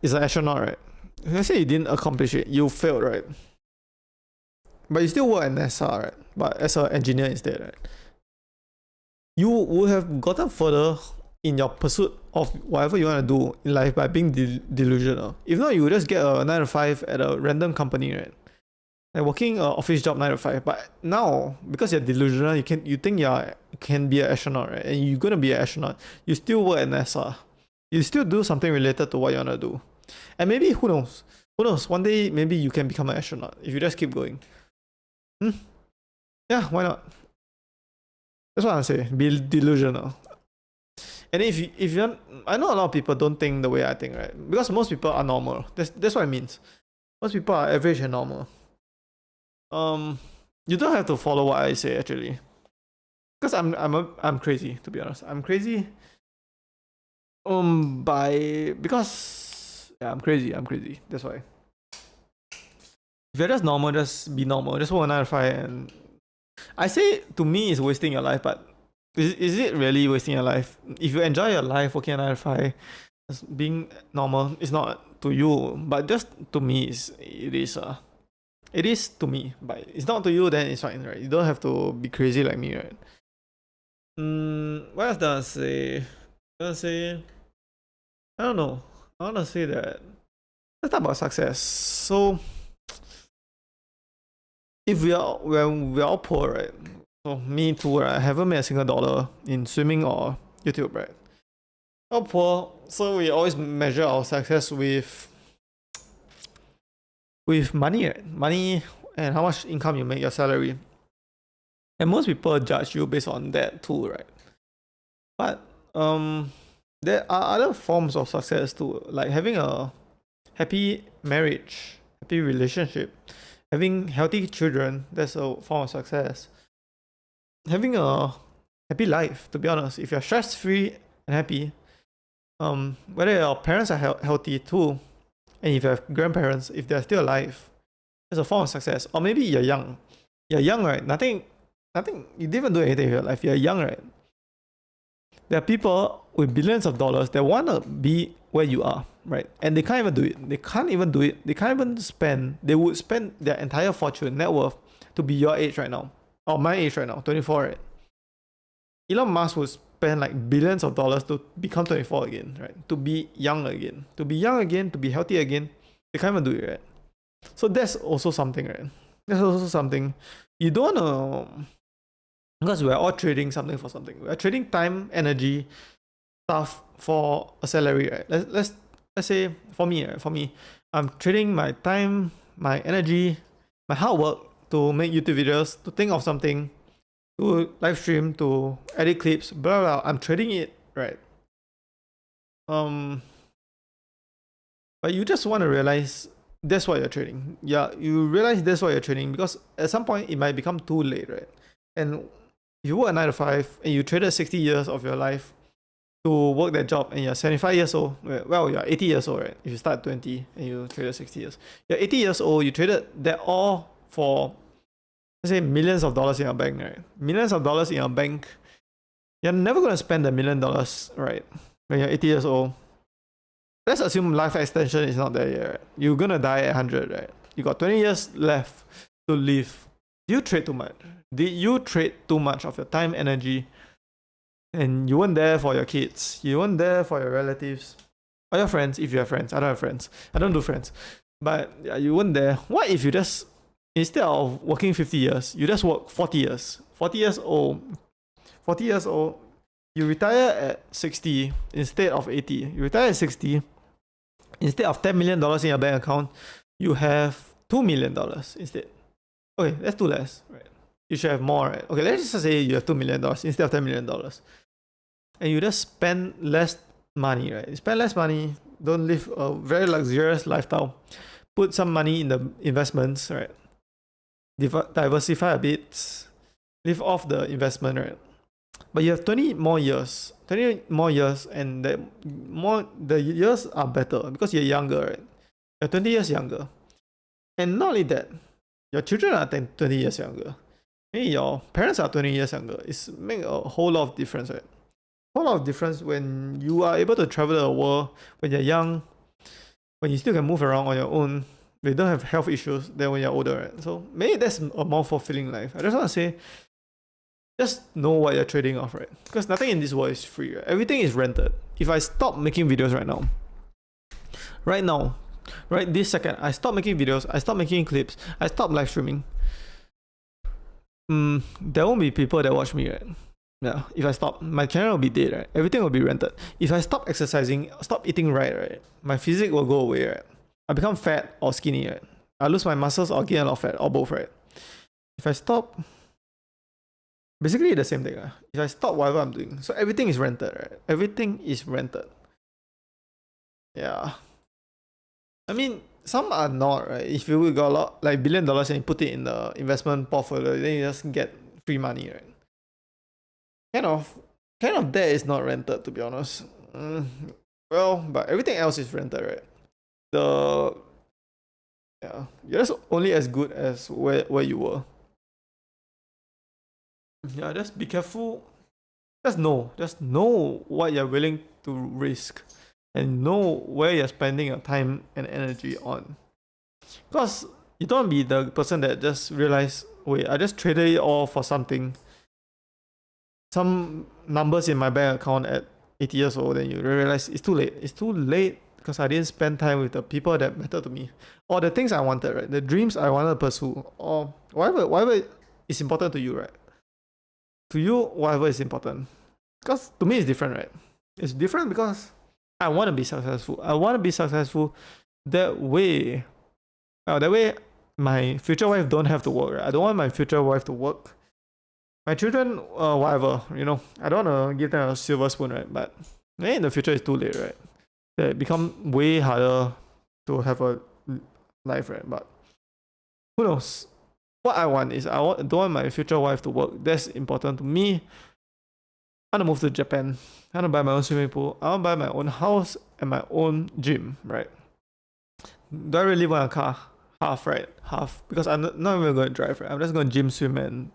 is an astronaut, right? Let's say you didn't accomplish it, you failed, right? But you still work at NASA, right? But as an engineer instead, right? You would have gotten further in your pursuit of whatever you want to do in life by being delusional. If not, you would just get a 9 to 5 at a random company, right? Like working an office job 9 to 5. But now, because you're delusional, you think you can be an astronaut, right? And you're gonna be an astronaut. You still work at NASA. You still do something related to what you wanna do. And maybe who knows? One day maybe you can become an astronaut if you just keep going. Yeah, why not? That's what I'm saying. Be delusional. And if you I know a lot of people don't think the way I think, right? Because most people are normal. That's what it means. Most people are average and normal. You don't have to follow what I say actually. Because I'm crazy, to be honest. I'm crazy. Because I'm crazy. That's why. If you're just normal, just be normal. Just work 9 to 5 and I say to me it's wasting your life, but Is it really wasting your life? If you enjoy your life working at 9 to 5, being normal, it's not to you, but just to me, it is. It is to me, but it's not to you. Then it's fine, right? You don't have to be crazy like me, right? What else does say? I don't know. I wanna say that. Let's talk about success. So, if when we are all poor, right? So me too, right? I haven't made a single dollar in swimming or YouTube, right? We're all poor, so we always measure our success with money, right? Money and how much income you make, your salary. And most people judge you based on that too, right? But there are other forms of success too, like having a happy marriage, happy relationship, having healthy children. That's a form of success. Having a happy life. To be honest, if you're stress free and happy, whether your parents are healthy too, and if you have grandparents, if they're still alive, that's a form of success. Or maybe you're young. You're young, right? Nothing. You didn't even do anything in your life. You're young, right? There are people with billions of dollars that want to be where you are, right? And they can't even do it. They can't even spend. They would spend their entire fortune, net worth, to be your age right now. Or my age right now, 24, right? Elon Musk would spend like billions of dollars to become 24 again, right? To be young again. To be young again, to be healthy again. They can't even do it, right? So that's also something, right? That's also something. You don't want to... Because we're all trading something for something. We're trading time, energy, stuff for a salary, right? Let's say for me, I'm trading my time, my energy, my hard work to make YouTube videos, to think of something, to live stream, to edit clips, blah blah. I'm trading it, right? But you just want to realize that's what you're trading. Yeah, you realize that's what you're trading because at some point it might become too late, right? And if you work at 9 to 5 and you traded 60 years of your life to work that job and you're 75 years old, well, you're 80 years old, right? If you start 20 and you traded 60 years, you're 80 years old, you traded that all for, let's say, millions of dollars in your bank, right? Millions of dollars in your bank. You're never going to spend $1 million, right? When you're 80 years old. Let's assume life extension is not there yet, right? You're going to die at 100, right? You got 20 years left to live. Do you trade too much? Did you trade too much of your time, energy, and you weren't there for your kids? You weren't there for your relatives or your friends if you have friends. I don't have friends. I don't do friends. But yeah, you weren't there. What if you just, instead of working 50 years, you just work 40 years? 40 years old. 40 years old. You retire at 60 instead of 80. You retire at 60. Instead of $10 million in your bank account, you have $2 million instead. Okay, that's too less, right? You should have more, right? Okay, let's just say you have $2 million instead of $10 million. And you just spend less money, right? You spend less money, don't live a very luxurious lifestyle. Put some money in the investments, right? Diversify a bit. Live off the investment, right? But you have 20 more years. 20 more years, and the years are better because you're younger, right? You're 20 years younger. And not only that, your children are 20 years younger. Maybe your parents are 20 years younger. It's make a whole lot of difference, right? A whole lot of difference when you are able to travel the world when you're young, when you still can move around on your own, when you don't have health issues, than when you're older, right? So maybe that's a more fulfilling life. I just want to say, just know what you're trading off, right? Because nothing in this world is free, right? Everything is rented. If I stop making videos right now, right this second, I stop making videos, I stop making clips, I stop live streaming, there won't be people that watch me, right? Yeah, if I stop, my channel will be dead, right? Everything will be rented. If I stop exercising, stop eating right? My physique will go away, right? I become fat or skinny, right? I lose my muscles or gain a lot of fat, or both, right? If I stop, basically the same thing. If I stop whatever I'm doing, so everything is rented, right? Everything is rented. Yeah. I mean, some are not, right? If you got a lot, like $1 billion and you put it in the investment portfolio, then you just get free money, right? Kind of that is not rented, to be honest. Well, but everything else is rented, right? Yeah, you're just only as good as where you were. Yeah, just be careful Just know what you're willing to risk, and know where you're spending your time and energy on. Because you don't be the person that just realize, wait, I just traded it all for something, some numbers in my bank account at 80 years old, then you realize it's too late. It's too late because I didn't spend time with the people that matter to me, or the things I wanted, right? The dreams I wanted to pursue, or whatever is important to you, right? To you, whatever is important. Because to me, it's different, right? It's different because I want to be successful. I want to be successful that way. That way, my future wife don't have to work, right? I don't want my future wife to work. My children, whatever, I don't want to give them a silver spoon, right? But in the future, it's too late, right? It become way harder to have a life, right? But who knows? What I want is don't want my future wife to work. That's important to me. I want to move to Japan. I want to buy my own swimming pool. I want to buy my own house and my own gym, right? Do I really want a car? Half, right? Half. Because I'm not even going to drive, right? I'm just going to gym, swim, and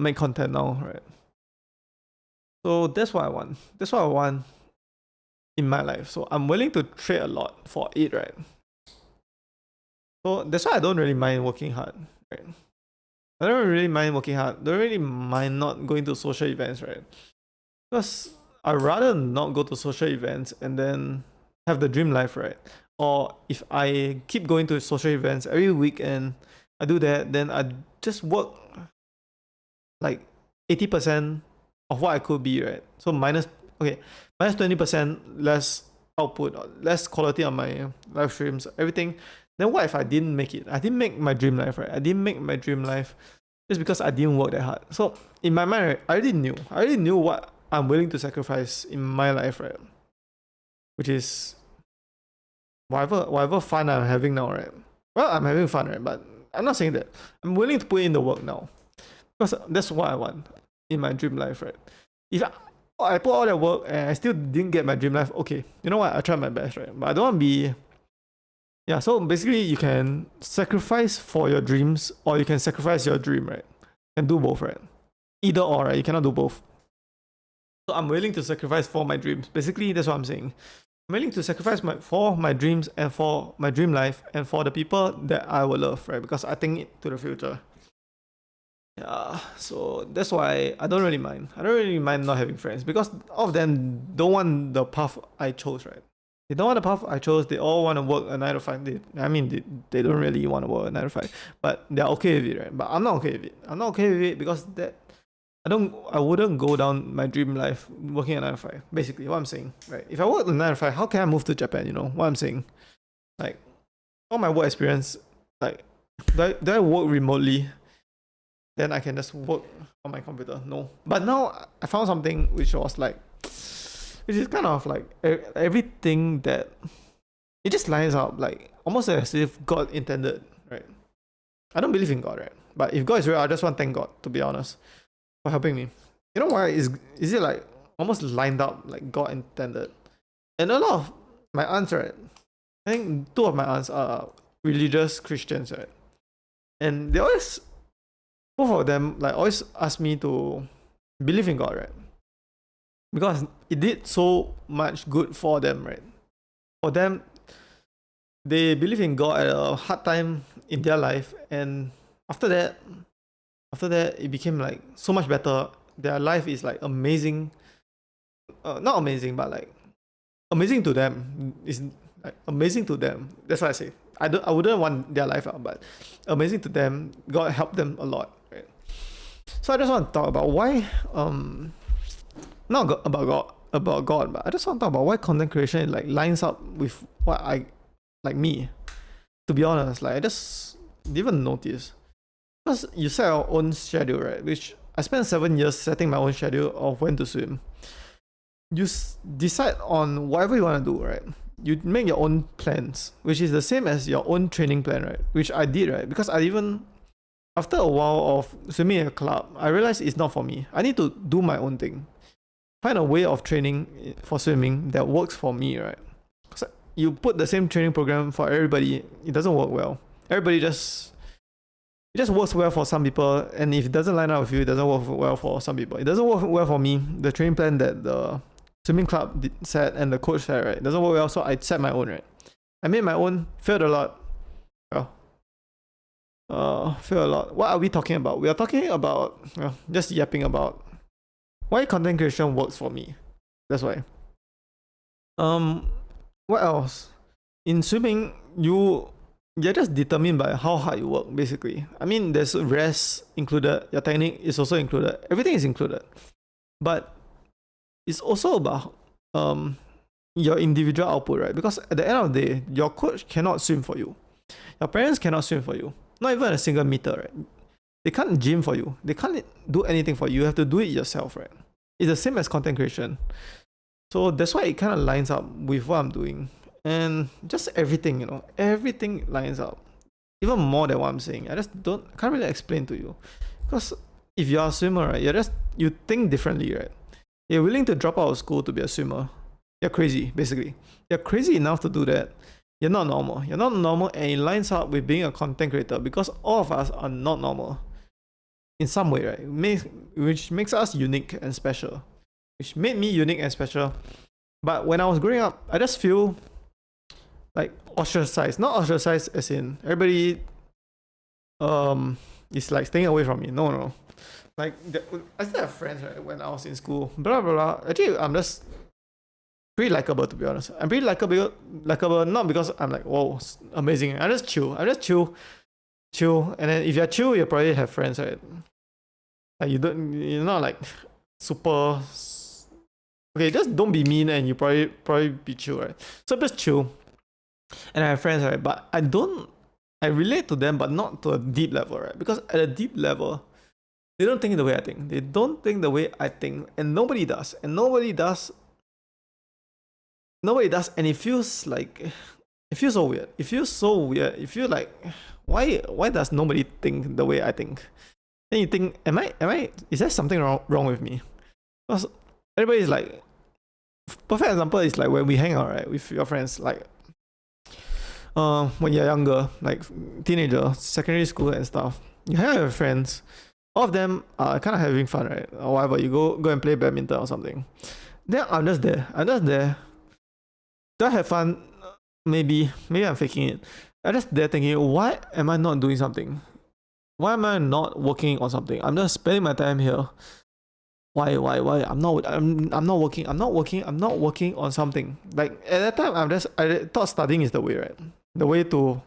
make content now, right? So that's what I want. That's what I want in my life. So I'm willing to trade a lot for it, right? So that's why I don't really mind working hard, right? I don't really mind working hard. Don't really mind not going to social events, right? Because I'd rather not go to social events and then have the dream life, right? Or if I keep going to social events every weekend, I do that, then I just work like 80% of what I could be, right? So minus 20% less output, less quality on my live streams, everything. Then what if I didn't make it? I didn't make my dream life, right? I didn't make my dream life just because I didn't work that hard. So in my mind, right, I already knew what I'm willing to sacrifice in my life, right? Which is whatever fun I'm having now, right? Well, I'm having fun, right? But I'm not saying that. I'm willing to put in the work now. Because that's what I want in my dream life, right? If I put all that work and I still didn't get my dream life, okay, you know what? I tried my best, right? But I don't want to be... Yeah, so basically you can sacrifice for your dreams or you can sacrifice your dream, right? You can do both, right? Either or, right? You cannot do both. So I'm willing to sacrifice for my dreams. Basically, that's what I'm saying. I'm willing to sacrifice for my dreams and for my dream life and for the people that I will love, right? Because I think it to the future. Yeah, so that's why I don't really mind. I don't really mind not having friends because all of them don't want the path I chose, right? They don't want the path I chose. They all want to work a 9 to 5. They don't really want to work a 9 to 5, but they're okay with it, right? But I'm not okay with it. I'm not okay with it because I wouldn't go down my dream life working at 9 to 5. Basically, what I'm saying, right? If I work at 9 to 5, how can I move to Japan? You know what I'm saying? Like, all my work experience, like, do I work remotely? Then I can just work on my computer. No, but now I found something which is kind of like everything that it just lines up, like almost as if God intended, right? I don't believe in God, right? But if God is real, I just want to thank God, to be honest, for helping me. You know why? Is it like almost lined up like God intended? And a lot of my aunts, right? I think 2 of my aunts are religious Christians, right? And they always, both of them, like always ask me to believe in God, right? Because it did so much good for them, right? For them, they believe in God at a hard time in their life, and after that, it became like so much better. Their life is like amazing, not amazing, but like amazing to them. It's like amazing to them. That's what I say. I wouldn't want their life out, but amazing to them. God helped them a lot, right? So I just want to talk about why not about God, but I just want to talk about why content creation like lines up with what I like me. To be honest, like I just didn't even notice. Because you set your own schedule, right? Which I spent 7 years setting my own schedule of when to swim. You decide on whatever you want to do, right? You make your own plans, which is the same as your own training plan, right? Which I did, right? Because after a while of swimming in a club, I realized it's not for me. I need to do my own thing. Find a way of training for swimming that works for me, right? So you put the same training program for everybody, it doesn't work well. Everybody just It just works well for some people, and if it doesn't line up with you, it doesn't work well for some people. It doesn't work well for me. The training plan that the swimming club set and the coach said, right, it doesn't work well, so I set my own, right. I made my own, failed a lot. Well, failed a lot. What are we talking about? We are talking about, just yapping about why content creation works for me. That's why. What else? In swimming, you're just determined by how hard you work, basically. I mean, there's rest included, your technique is also included, everything is included. But it's also about your individual output, right? Because at the end of the day, your coach cannot swim for you. Your parents cannot swim for you. Not even a single meter, right? They can't gym for you. They can't do anything for you. You have to do it yourself, right? It's the same as content creation. So that's why it kind of lines up with what I'm doing. And just everything, everything lines up. Even more than what I'm saying. I just can't really explain to you. Because if you're a swimmer, right, you think differently, right? You're willing to drop out of school to be a swimmer. You're crazy, basically. You're crazy enough to do that. You're not normal. You're not normal, and it lines up with being a content creator because all of us are not normal. In some way, right? Which makes us unique and special. Which made me unique and special. But when I was growing up, I just feel like ostracized. Not ostracized as in everybody is like staying away from me. No. Like I still have friends, right, when I was in school. Blah blah blah. Actually, I'm just pretty likable, to be honest. I'm pretty likable not because I'm like, whoa, amazing. I just chill. And then if you're chill, you probably have friends, right? Like you're not like super. Okay, just don't be mean, and you probably be chill, right? So just chill. And I have friends, right? But I relate to them, but not to a deep level, right? Because at a deep level, they don't think the way I think. They don't think the way I think, and nobody does. And nobody does, and it feels so weird. It feels so weird. You feel like, why does nobody think the way I think? Then you think, is there something wrong with me? Because everybody is like, perfect example is like when we hang out, right, with your friends, like when you're younger, like teenager, secondary school and stuff, you hang out with your friends, all of them are kind of having fun, right, or whatever, you go and play badminton or something. Then I'm just there. Do I have fun? Maybe I'm faking it. I'm just there thinking, why am I not doing something? Why am I not working on something? I'm just spending my time here. Why? I'm not working on something. Like at that time, I thought studying is the way, right? The way to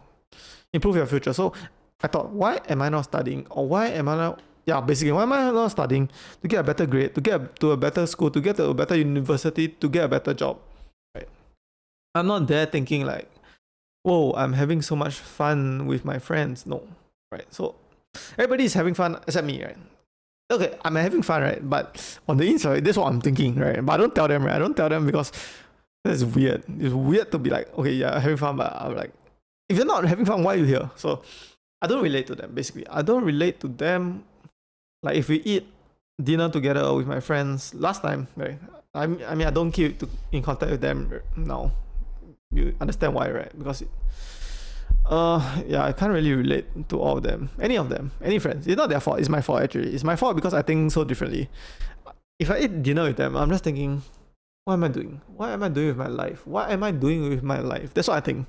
improve your future. So I thought, why am I not studying? Or why am I not studying to get a better grade, to get to a better school, to get to a better university, to get a better job? Right? I'm not there thinking like, whoa, I'm having so much fun with my friends. No, right? So everybody is having fun except me, right? Okay, I'm having fun, right? But on the inside, that's what I'm thinking, right? But I don't tell them, right? I don't tell them because that's weird. It's weird to be like, okay, yeah, having fun, but I'm like, if you're not having fun, why are you here? So I don't relate to them, basically. I don't relate to them. Like if we eat dinner together with my friends last time, right? I mean, I don't keep in contact with them now. You understand why, right? Because I can't really relate to all of them. Any of them. Any friends. It's not their fault. It's my fault, actually. It's my fault because I think so differently. If I eat dinner with them, I'm just thinking, what am I doing? What am I doing with my life? What am I doing with my life? That's what I think.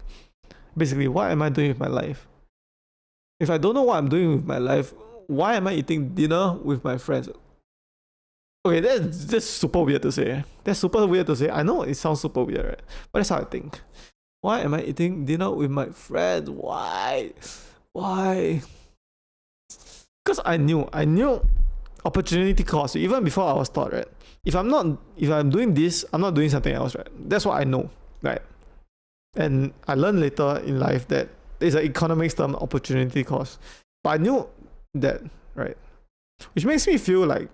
Basically, what am I doing with my life? If I don't know what I'm doing with my life, why am I eating dinner with my friends? Okay, that's super weird to say. That's super weird to say. I know it sounds super weird, right? But that's how I think. Why am I eating dinner with my friends? Why? Because I knew opportunity cost even before I was taught, right? If I'm doing this, I'm not doing something else, right? That's what I know, right? And I learned later in life that there's an economics term, opportunity cost. But I knew that, right? Which makes me feel like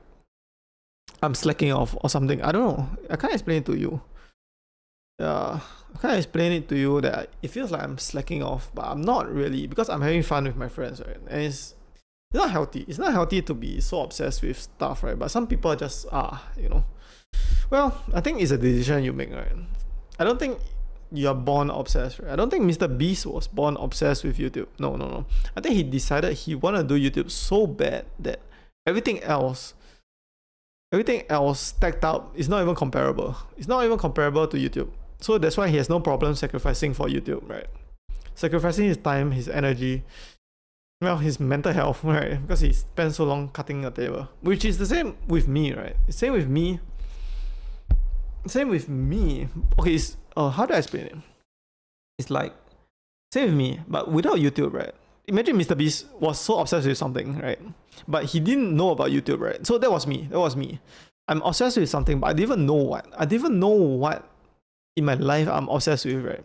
I'm slacking off or something. I don't know. I can't explain it to you. I can't explain it to you that it feels like I'm slacking off, but I'm not really, because I'm having fun with my friends, right? And it's not healthy. It's not healthy to be so obsessed with stuff, right? But some people just are, Well, I think it's a decision you make, right? I don't think you're born obsessed, right? I don't think Mr. Beast was born obsessed with YouTube. No. I think he decided he wanted to do YouTube so bad that everything else stacked up is not even comparable. It's not even comparable to YouTube. So that's why he has no problem sacrificing for YouTube, right? Sacrificing his time, his energy, well, his mental health, right? Because he spent so long cutting a table. Which is the same with me, right? Same with me. Okay, how do I explain it? It's like, same with me, but without YouTube, right? Imagine Mr. Beast was so obsessed with something, right? But he didn't know about YouTube, right? So that was me. I'm obsessed with something, but I didn't even know what. In my life I'm obsessed with, right?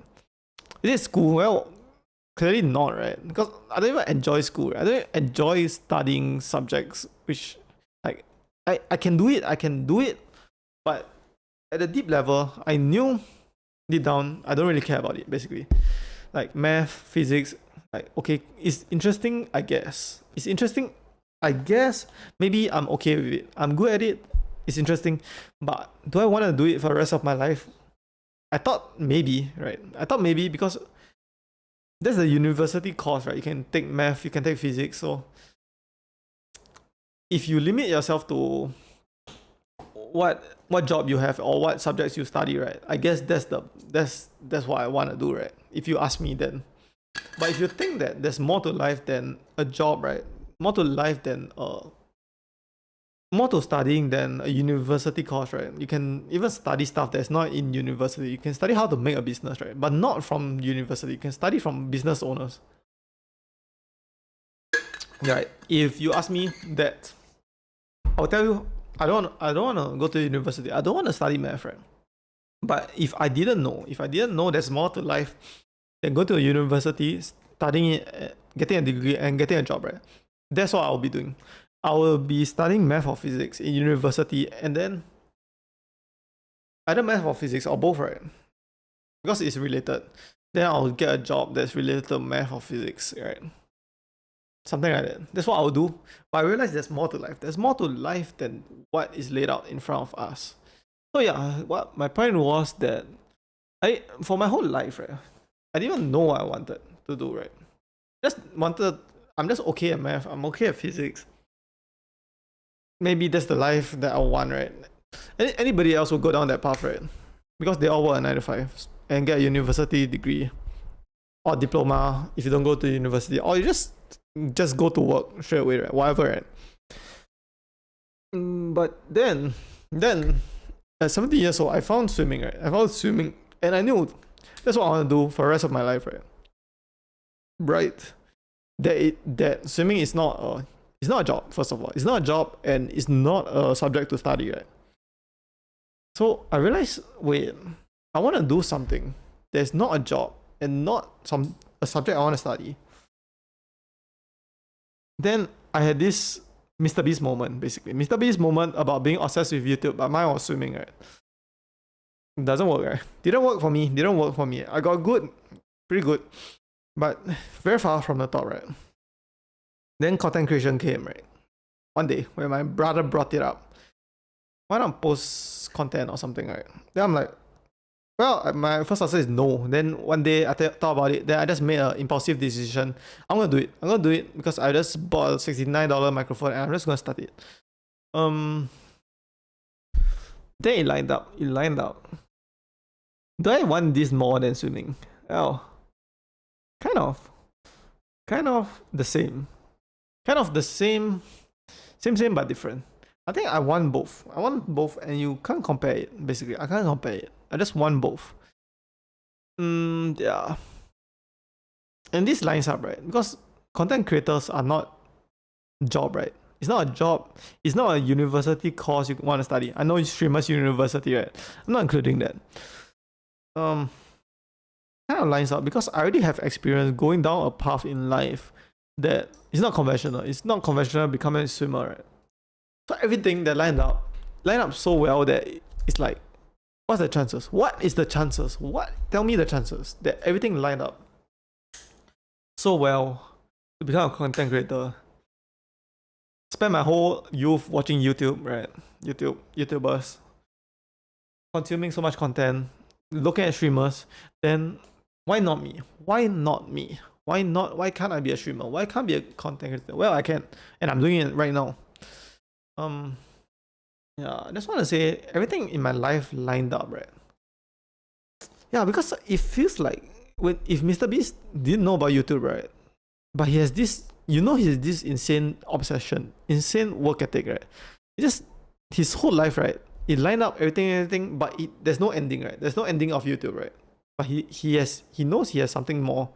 Is it school? Well, clearly not, right? Because I don't even enjoy school, right? I don't enjoy studying subjects, which, like, I can do it, but at a deep level, I knew deep down I don't really care about it, basically. Like math, physics, like, okay, it's interesting, I guess. Maybe I'm okay with it. I'm good at it. It's interesting. But do I want to do it for the rest of my life? I thought maybe, right? Because that's the university course, right? You can take math, you can take physics. So if you limit yourself to what job you have or what subjects you study, right? I guess that's what I want to do, right? If you ask me, then. But if you think that there's more to life than a job, right? More to studying than a university course, right? You can even study stuff that's not in university. You can study how to make a business, right? But not from university. You can study from business owners. Yeah, right. If you ask me that, I'll tell you, I don't want to go to university. I don't want to study math, right? But if I didn't know there's more to life than go to a university, studying it, getting a degree, and getting a job, right? That's what I'll be doing. I will be studying math or physics in university, and then either math or physics or both, right? Because it's related. Then I'll get a job that's related to math or physics, right? Something like that. That's what I'll do. But I realize there's more to life. There's more to life than what is laid out in front of us. So yeah, what my point was that for my whole life, right, I didn't even know what I wanted to do, right? I'm just okay at math. I'm okay at physics. Maybe that's the life that I want, right? Anybody else will go down that path, right? Because they all work at 9 to 5 and get a university degree or diploma if you don't go to university, or you just go to work straight away, right? Whatever, right? But then at 17 years old, I found swimming, right? And I knew that's what I want to do for the rest of my life, right? Right. That swimming is not a job, first of all. It's not a job, and it's not a subject to study, right? So I realized, wait, I want to do something that's not a job and not a subject I want to study. Then I had this Mr. Beast moment, basically. Mr. Beast moment about being obsessed with YouTube, but mine was swimming, right? It doesn't work, right? Didn't work for me. I got good, pretty good, but very far from the top, right? Then content creation came, right? One day, when my brother brought it up. Why not post content or something, right? Then I'm like, well, my first answer is no. Then one day I thought about it. Then I just made an impulsive decision. I'm gonna do it because I just bought a $69 microphone and I'm just gonna start it. Then it lined up. Do I want this more than swimming? Well, kind of the same. Same but different. I think I want both. And you can't compare it, basically. I can't compare it. I just want both. Yeah. And this lines up, right? Because content creators are not job, right? It's not a job. It's not a university course you want to study. I know Streamers University, right? I'm not including that. Kind of lines up because I already have experience going down a path in life that is not conventional. It's not conventional becoming a swimmer, right? So everything that lined up so well that it's like, what's the chances? What is the chances? Tell me the chances that everything lined up so well to become a content creator. Spend my whole youth watching YouTube, right? YouTubers consuming so much content, looking at streamers, then why not me? Why not me? Why can't I be a streamer? Why can't I be a content creator? Well, I can, and I'm doing it right now. Yeah, I just want to say everything in my life lined up, right? Yeah, because it feels like if Mr. Beast didn't know about YouTube, right? But he has this, he has this insane obsession, insane work ethic, right? It just his whole life, right? It lined up everything, but there's no ending, right? There's no ending of YouTube, right? But he knows he has something more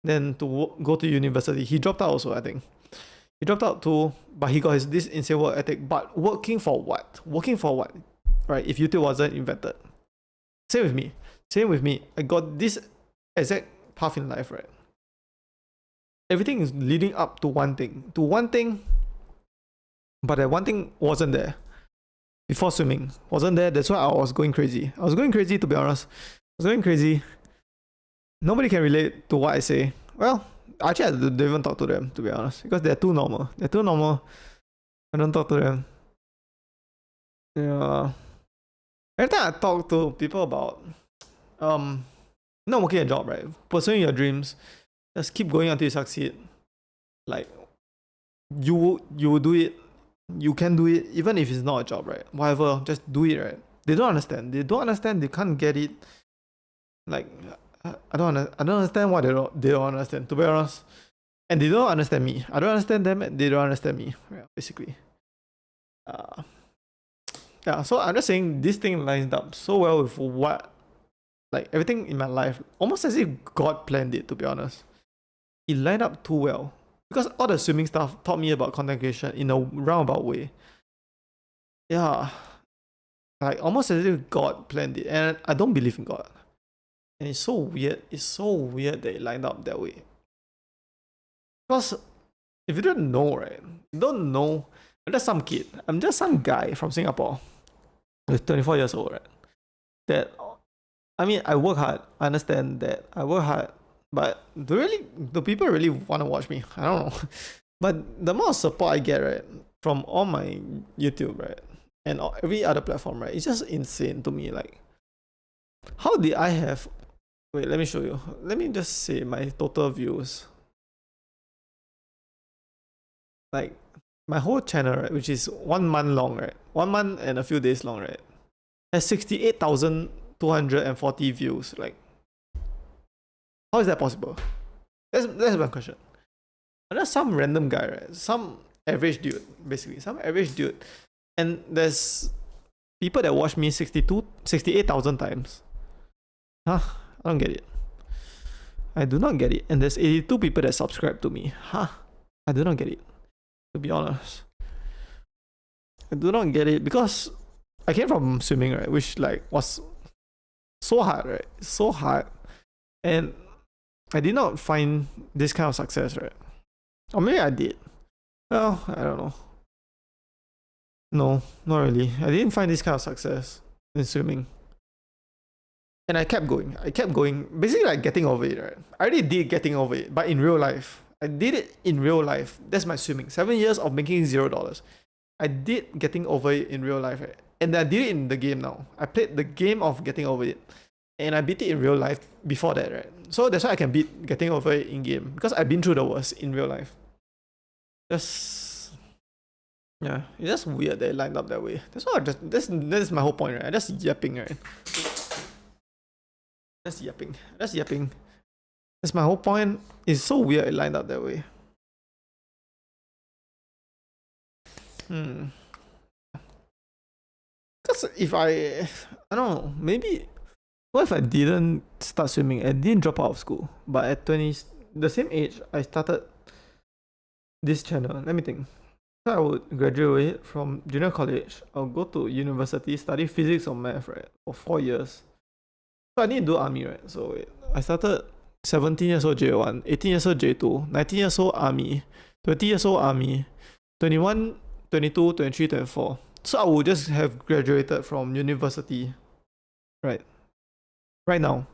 than to go to university. He dropped out also, I think. He dropped out too, but he got this insane work ethic. But working for what? Working for what? Right? If YouTube wasn't invented. Same with me. Same with me. I got this exact path in life, right? Everything is leading up to one thing. But that one thing wasn't there. Before swimming. Wasn't there. That's why I was going crazy. I was going crazy, to be honest. I was going crazy. Nobody can relate to what I say. Well, actually, I don't even talk to them, to be honest. Because they're too normal. They're too normal. I don't talk to them. Yeah. Every time I talk to people about not working a job, right? Pursuing your dreams. Just keep going until you succeed. Like you do it. You can do it even if it's not a job, right? Whatever, just do it, right? They don't understand. They can't get it. Like I don't understand why they don't understand, to be honest. And they don't understand me. I don't understand them and they don't understand me. Yeah, basically. Yeah, so I'm just saying this thing lines up so well with what, like, everything in my life, almost as if God planned it, to be honest. It lined up too well. Because all the swimming stuff taught me about content creation in a roundabout way. Yeah. Like, almost as if God planned it. And I don't believe in God. And it's so weird. It's so weird that it lined up that way. Because if you don't know, right? You don't know. I'm just some kid. I'm just some guy from Singapore who's 24 years old, right? That, I mean, I work hard. I understand that. I work hard. But do people really want to watch me? I don't know. But the amount of support I get, right, from all my YouTube, right, and every other platform, right, it's just insane to me. Like, how did I have... Wait, let me show you. Let me just say my total views. Like, my whole channel, right, which is 1 month long, right, 1 month and a few days long, right, has 68,240 views. Like, how is that possible? That's my question. And that's some random guy, right? Some average dude, basically. Some average dude. And there's people that watch me 68,000 times. Huh? I don't get it. I do not get it. And there's 82 people that subscribe to me. Huh? I do not get it. To be honest. I do not get it because I came from swimming, right? Which, like, was so hard, right? So hard. And I did not find this kind of success, right? Or maybe I did. Well, I don't know. No, not really. I didn't find this kind of success in swimming. And I kept going. Basically, like, getting over it, right? I already did getting over it, but in real life. I did it in real life. That's my swimming. 7 years of making $0. I did getting over it in real life, right? And I did it in the game now. I played the game of getting over it. And I beat it in real life before that, right? So that's why I can beat getting over it in game. Because I've been through the worst in real life. Yeah, it's just weird that it lined up that way. That's why that's my whole point, right? I'm just yapping, right? Just yapping. That's my whole point. It's so weird it lined up that way. Because if I don't know, maybe... What if I didn't start swimming? I didn't drop out of school. But at the same age, I started this channel. Let me think. So I would graduate from junior college. I'll go to university, study physics or math, right? For 4 years. So I need to do army, right? So wait, I started 17 years old J1, 18 years old J2, 19 years old army, 20 years old army, 21, 22, 23, 24. So I would just have graduated from university, right? Right now,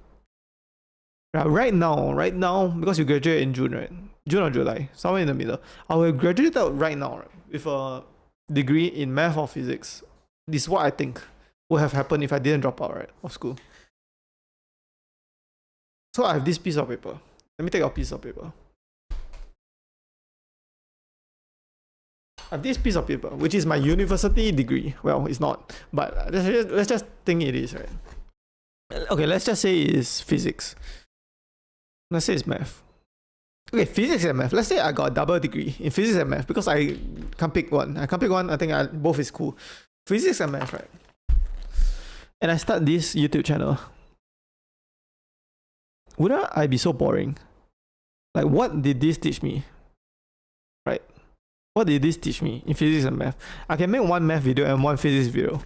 because you graduate in June, right? June or July, somewhere in the middle. I will graduate right now, right? With a degree in math or physics. This is what I think would have happened if I didn't drop out, right, of school. So I have this piece of paper. Let me take a piece of paper. I have this piece of paper, which is my university degree. Well, it's not, but let's just think it is, right? Okay, let's just say it is physics. Let's say it's math. Okay, physics and math. Let's say I got a double degree in physics and math because I can't pick one. I can't pick one. I think both is cool. Physics and math, right? And I start this YouTube channel. Wouldn't I be so boring? Like, what did this teach me? Right? What did this teach me in physics and math? I can make one math video and one physics video.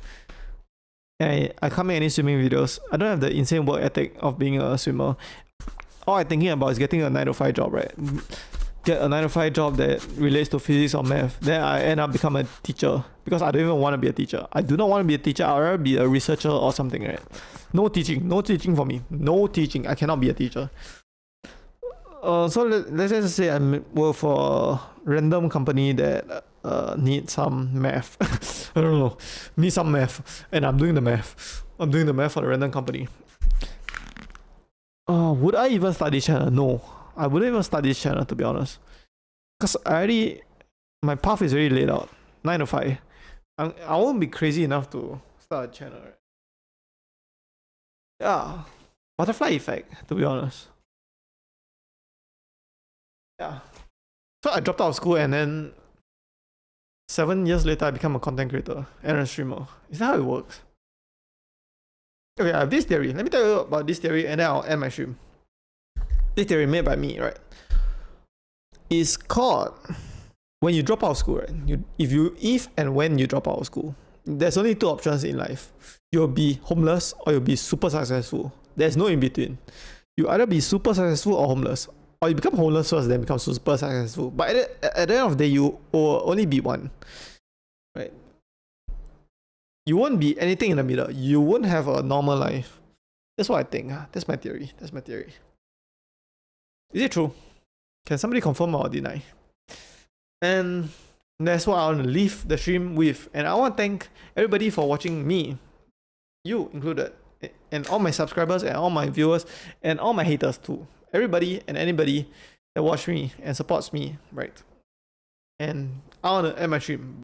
And I can't make any swimming videos. I don't have the insane work ethic of being a swimmer. All I'm thinking about is getting a 9 to 5 job, right? Get a 9 to 5 job that relates to physics or math. Then I end up become a teacher because I don't even want to be a teacher. I do not want to be a teacher. I'd rather be a researcher or something, right? No teaching for me. No teaching. I cannot be a teacher. So let's just say I work for a random company that needs some math. I don't know. Need some math. And I'm doing the math. I'm doing the math for the random company. Would I even start this channel? No. I wouldn't even start this channel, to be honest. Because my path is already laid out. 9 to 5. I won't be crazy enough to start a channel, right? Yeah. Butterfly effect, to be honest. Yeah. So I dropped out of school and then 7 years later I become a content creator and a streamer. Is that how it works? Okay, I have this theory. Let me tell you about this theory and then I'll end my stream. This theory made by me, right? It's called when you drop out of school, right? If and when you drop out of school, there's only 2 options in life. You'll be homeless or you'll be super successful. There's no in between. You either be super successful or homeless. Or you become homeless first, then become super successful. But at the end of the day, you will only be one. Right? You won't be anything in the middle. You won't have a normal life. That's what I think. That's my theory. That's my theory. Is it true? Can somebody confirm or deny? And that's what I want to leave the stream with. And I want to thank everybody for watching me. You included. And all my subscribers and all my viewers and all my haters too. Everybody and anybody that watch me and supports me, right? And I want to end my stream